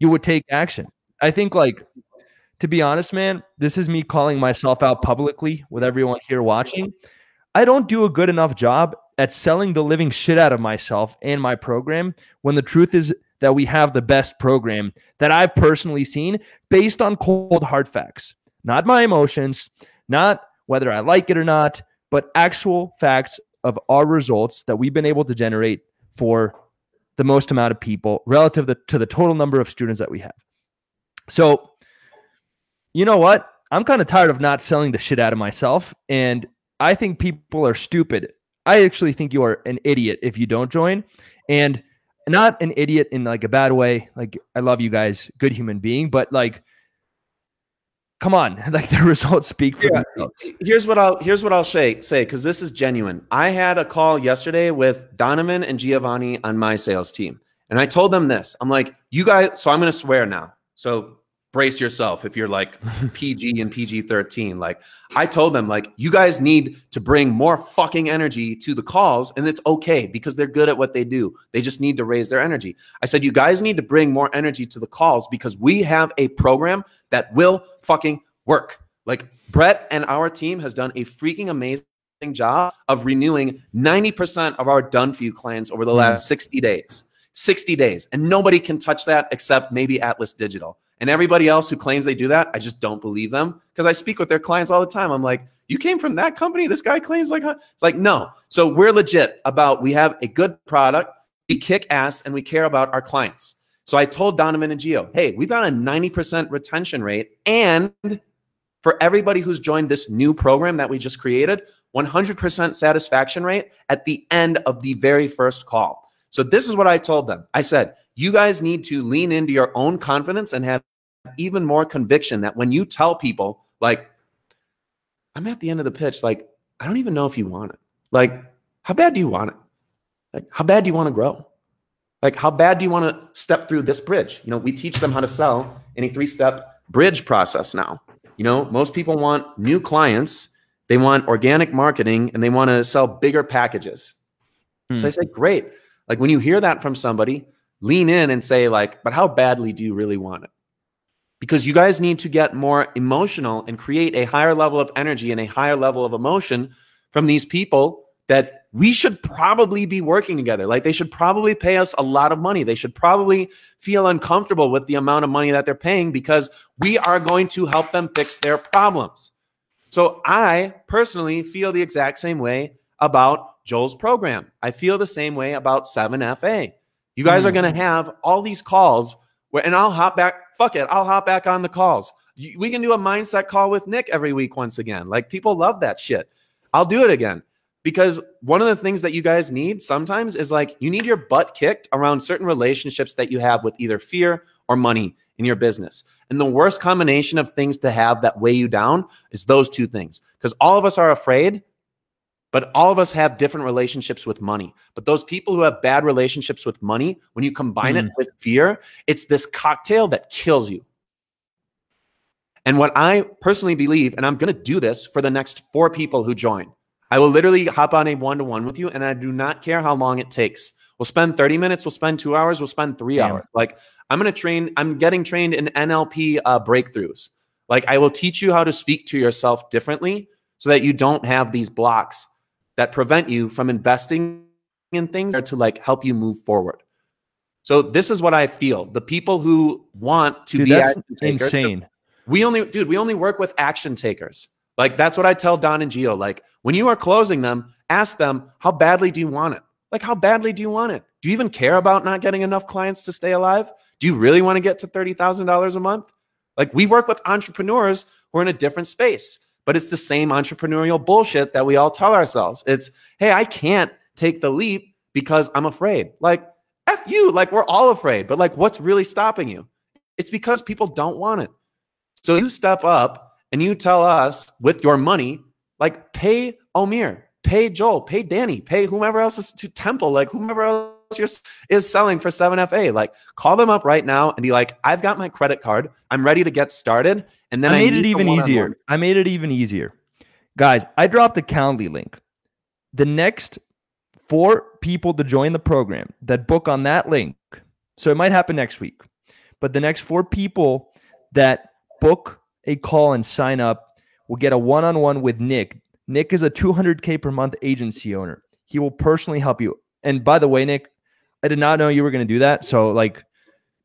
You would take action. I think, like, to be honest, man, this is me calling myself out publicly with everyone here watching. I don't do a good enough job at selling the living shit out of myself and my program, when the truth is that we have the best program that I've personally seen based on cold hard facts, not my emotions, not whether I like it or not, but actual facts of our results that we've been able to generate for the most amount of people relative to the total number of students that we have. So, you know what? I'm kind of tired of not selling the shit out of myself, and I think people are stupid. I actually think you are an idiot if you don't join, and not an idiot in like a bad way. Like, I love you guys, good human being, but like, come on, like the results speak for themselves. Here's what I'll say, because this is genuine. I had a call yesterday with Donovan and Giovanni on my sales team, and I told them this. I'm like, you guys, so I'm going to swear now. So brace yourself if you're like PG and PG-13. Like, I told them, like, you guys need to bring more fucking energy to the calls, and it's okay because they're good at what they do. They just need to raise their energy. I said, you guys need to bring more energy to the calls because we have a program that will fucking work. Like, Brett and our team has done a freaking amazing job of renewing 90% of our done for you clients over the last 60 days. 60 days. And nobody can touch that except maybe Atlas Digital. And everybody else who claims they do that, I just don't believe them, because I speak with their clients all the time. I'm like, you came from that company? This guy claims like, huh? It's like, no. So we're legit about, we have a good product, we kick ass, and we care about our clients. So I told Donovan and Gio, hey, we've got a 90% retention rate. And for everybody who's joined this new program that we just created, 100% satisfaction rate at the end of the very first call. So this is what I told them. I said, you guys need to lean into your own confidence and have even more conviction that when you tell people, like, I'm at the end of the pitch, like, I don't even know if you want it. Like, how bad do you want it? Like, how bad do you want to grow? Like, how bad do you want to step through this bridge? You know, we teach them how to sell in a 3-step bridge process now. You know, most people want new clients, they want organic marketing, and they want to sell bigger packages. So I say, great. Like, when you hear that from somebody, lean in and say, like, but how badly do you really want it? Because you guys need to get more emotional and create a higher level of energy and a higher level of emotion from these people that we should probably be working together. Like, they should probably pay us a lot of money. They should probably feel uncomfortable with the amount of money that they're paying because we are going to help them fix their problems. So I personally feel the exact same way about Joel's program. I feel the same way about 7FA. You guys are going to have all these calls where, and I'll hop back. Fuck it. I'll hop back on the calls. We can do a mindset call with Nick every week once again. Like, people love that shit. I'll do it again, because one of the things that you guys need sometimes is, like, you need your butt kicked around certain relationships that you have with either fear or money in your business. And the worst combination of things to have that weigh you down is those two things, because all of us are afraid, but all of us have different relationships with money. But those people who have bad relationships with money, when you combine it with fear, it's this cocktail that kills you. And what I personally believe, and I'm going to do this for the next 4 people who join, I will literally hop on a one-to-one with you, and I do not care how long it takes. We'll spend 30 minutes, we'll spend 2 hours, we'll spend 3 hours. Like, I'm going to train, I'm getting trained in NLP breakthroughs. Like, I will teach you how to speak to yourself differently so that you don't have these blocks that prevent you from investing in things to, like, help you move forward. So this is what I feel. The people who want to be action takers, insane. We only work with action takers. Like, that's what I tell Don and Gio. Like, when you are closing them, ask them, how badly do you want it? Like, how badly do you want it? Do you even care about not getting enough clients to stay alive? Do you really want to get to $30,000 a month? Like, we work with entrepreneurs who are in a different space, but it's the same entrepreneurial bullshit that we all tell ourselves. It's, hey, I can't take the leap because I'm afraid. Like, F you, like, we're all afraid, but, like, what's really stopping you? It's because people don't want it. So you step up and you tell us with your money, like, pay Omir, pay Joel, pay Danny, pay whomever else is to Temple, like, whomever else is selling for 7FA. Like, call them up right now and be like, I've got my credit card. I'm ready to get started. And then I made it even easier. I made it even easier. Guys, I dropped a Calendly link. The next 4 people to join the program that book on that link, so it might happen next week, but the next 4 people that book a call and sign up will get a one-on-one with Nick. Nick is a $200K per month agency owner. He will personally help you. And by the way, Nick, I did not know you were going to do that. So like,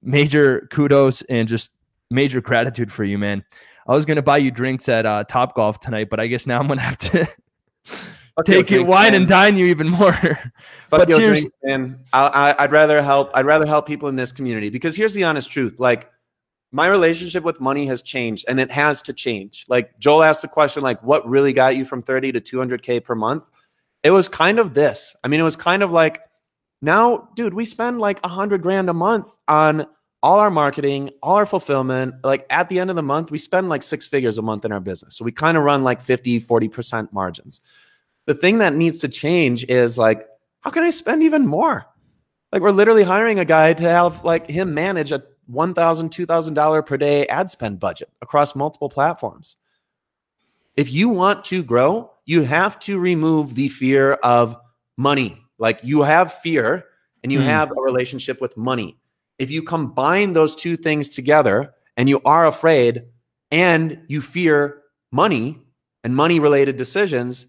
major kudos and just major gratitude for you, man. I was going to buy you drinks at Top Golf tonight, but I guess now I'm going to have to take it wine and dine you even more. But seriously, man, I'd rather help people in this community, because here's the honest truth. Like, my relationship with money has changed, and it has to change. Like, Joel asked the question, like, what really got you from 30 to 200K per month? It was kind of this. I mean, it was kind of like, now, dude, we spend like $100 grand a month on all our marketing, all our fulfillment. Like, at the end of the month, we spend like 6 figures a month in our business. So we kind of run like 50, 40% margins. The thing that needs to change is like, how can I spend even more? Like, we're literally hiring a guy to have like him manage a $1,000, $2,000 per day ad spend budget across multiple platforms. If you want to grow, you have to remove the fear of money. Like, you have fear and you have a relationship with money. If you combine those 2 things together and you are afraid and you fear money and money related decisions,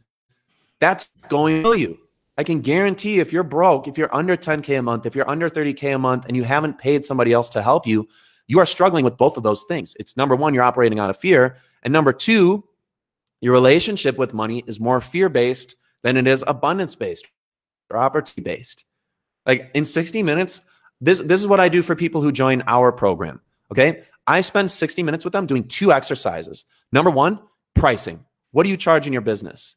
that's going to kill you. I can guarantee if you're broke, if you're under 10K a month, if you're under 30K a month, and you haven't paid somebody else to help you, you are struggling with both of those things. It's number 1, you're operating out of fear. And number 2, your relationship with money is more fear-based than it is abundance-based or opportunity-based. Like, in 60 minutes, this is what I do for people who join our program, okay? I spend 60 minutes with them doing 2 exercises. Number 1, pricing. What do you charge in your business?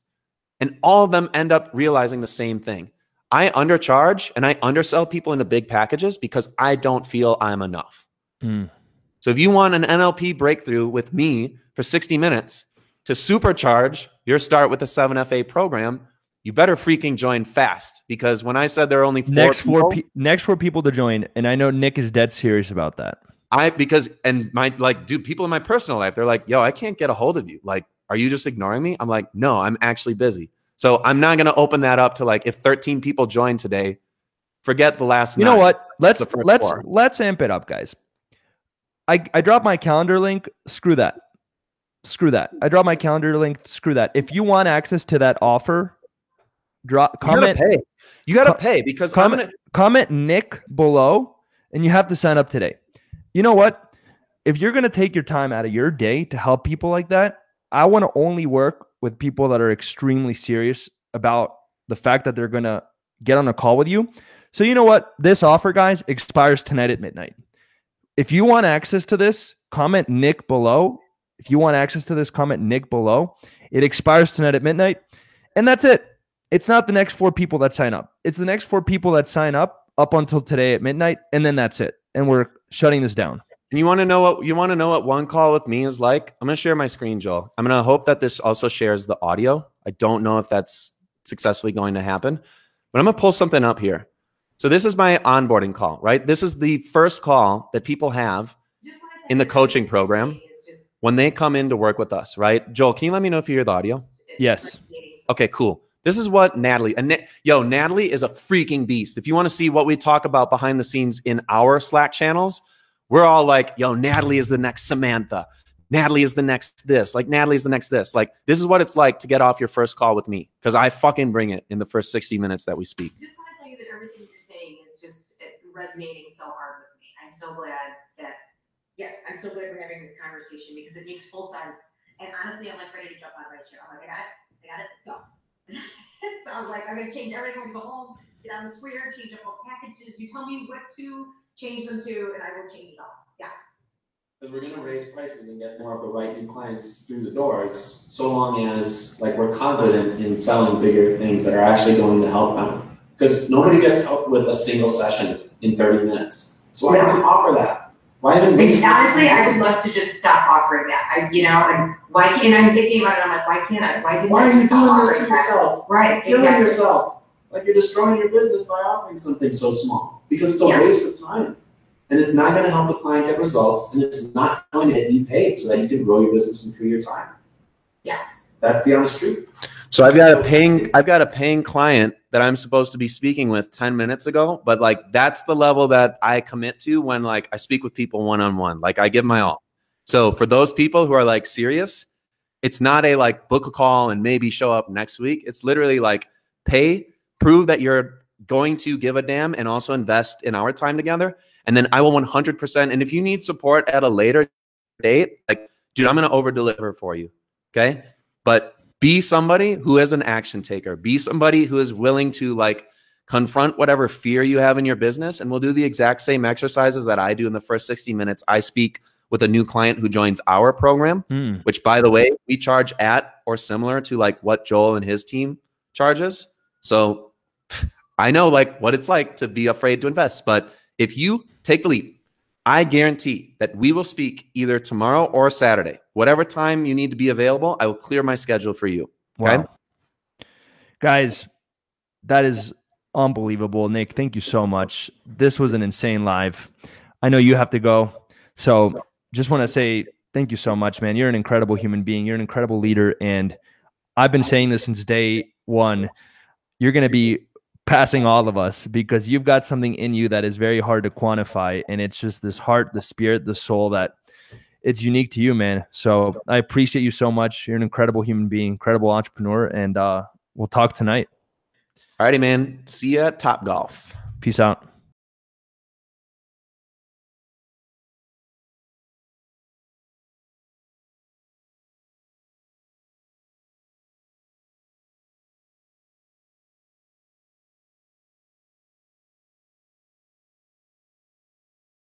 And all of them end up realizing the same thing. I undercharge and I undersell people into big packages because I don't feel I'm enough. So if you want an NLP breakthrough with me for 60 minutes to supercharge your start with the 7FA program, you better freaking join fast, because when I said there are only 4 next 4 people to join, and I know Nick is dead serious about that. People in my personal life, they're like, yo, I can't get a hold of you. Like, are you just ignoring me? I'm like, no, I'm actually busy. So I'm not going to open that up to like, if 13 people join today, forget the last 9. You know what? Let's amp it up, guys. I dropped my calendar link. Screw that. I dropped my calendar link. Screw that. If you want access to that offer, comment. You gotta pay because comment Nick below, and you have to sign up today. You know what? If you're going to take your time out of your day to help people like that, I want to only work with people that are extremely serious about the fact that they're going to get on a call with you. So you know what? This offer, guys, expires tonight at midnight. If you want access to this, comment Nick below. If you want access to this, comment Nick below. It expires tonight at midnight. And that's it. It's not the next 4 people that sign up. It's the next 4 people that sign up until today at midnight. And then that's it. And we're shutting this down. And you want to know what one call with me is like? I'm going to share my screen, Joel. I'm going to hope that this also shares the audio. I don't know if that's successfully going to happen, but I'm going to pull something up here. So this is my onboarding call, right? This is the first call that people have in the coaching program when they come in to work with us, right? Joel, can you let me know if you hear the audio? Yes. Okay, cool. This is what Natalie, Natalie is a freaking beast. If you want to see what we talk about behind the scenes in our Slack channels, we're all like, yo, Natalie is the next Samantha. Natalie is the next this. Like, Natalie is the next this. Like, this is what it's like to get off your first call with me, because I fucking bring it in the first 60 minutes that we speak. I just want to tell you that everything you're saying is just resonating so hard with me. I'm so glad we're having this conversation, because it makes full sense. And honestly, I'm like ready to jump on right here. I'm like, I got it, let's go. So I'm like, I'm going to change everything. I'm going to go home, get on the square, change up all packages. You tell me what to change them to, and I will change it all. Yes. Because we're going to raise prices and get more of the right new clients through the doors, so long as like we're confident in selling bigger things that are actually going to help them. Because nobody gets help with a single session in 30 minutes. So why don't we offer that? Honestly, I would love to just stop offering that. And why can't I'm thinking about it? I'm like, why can't I? Why are you doing this to yourself? Right. Killing yourself. like you're destroying your business by offering something so small because it's a waste of time. And it's not going to help the client get results, and it's not going to get you paid so that you can grow your business in 3 years' time. Yes. That's the honest truth. So I've got a paying client that I'm supposed to be speaking with 10 minutes ago, but like that's the level that I commit to when like I speak with people one-on-one. Like I give my all. So for those people who are like serious, it's not a like book a call and maybe show up next week. It's literally like pay, prove that you're going to give a damn and also invest in our time together. And then I will 100%. And if you need support at a later date, like, dude, I'm going to over deliver for you. Okay. But be somebody who is an action taker. Be somebody who is willing to like confront whatever fear you have in your business. And we'll do the exact same exercises that I do in the first 60 minutes. I speak with a new client who joins our program, which by the way, we charge at or similar to like what Joel and his team charges. So I know like what it's like to be afraid to invest, but if you take the leap, I guarantee that we will speak either tomorrow or Saturday. Whatever time you need to be available, I will clear my schedule for you. Okay? Wow. Guys, that is unbelievable. Nick, thank you so much. This was an insane live. I know you have to go. So just want to say thank you so much, man. You're an incredible human being. You're an incredible leader. And I've been saying this since day one. You're going to be passing all of us because you've got something in you that is very hard to quantify. And it's just this heart, the spirit, the soul that it's unique to you, man. So I appreciate you so much. You're an incredible human being, incredible entrepreneur. And we'll talk tonight. All righty, man. See ya at Top Golf. Peace out.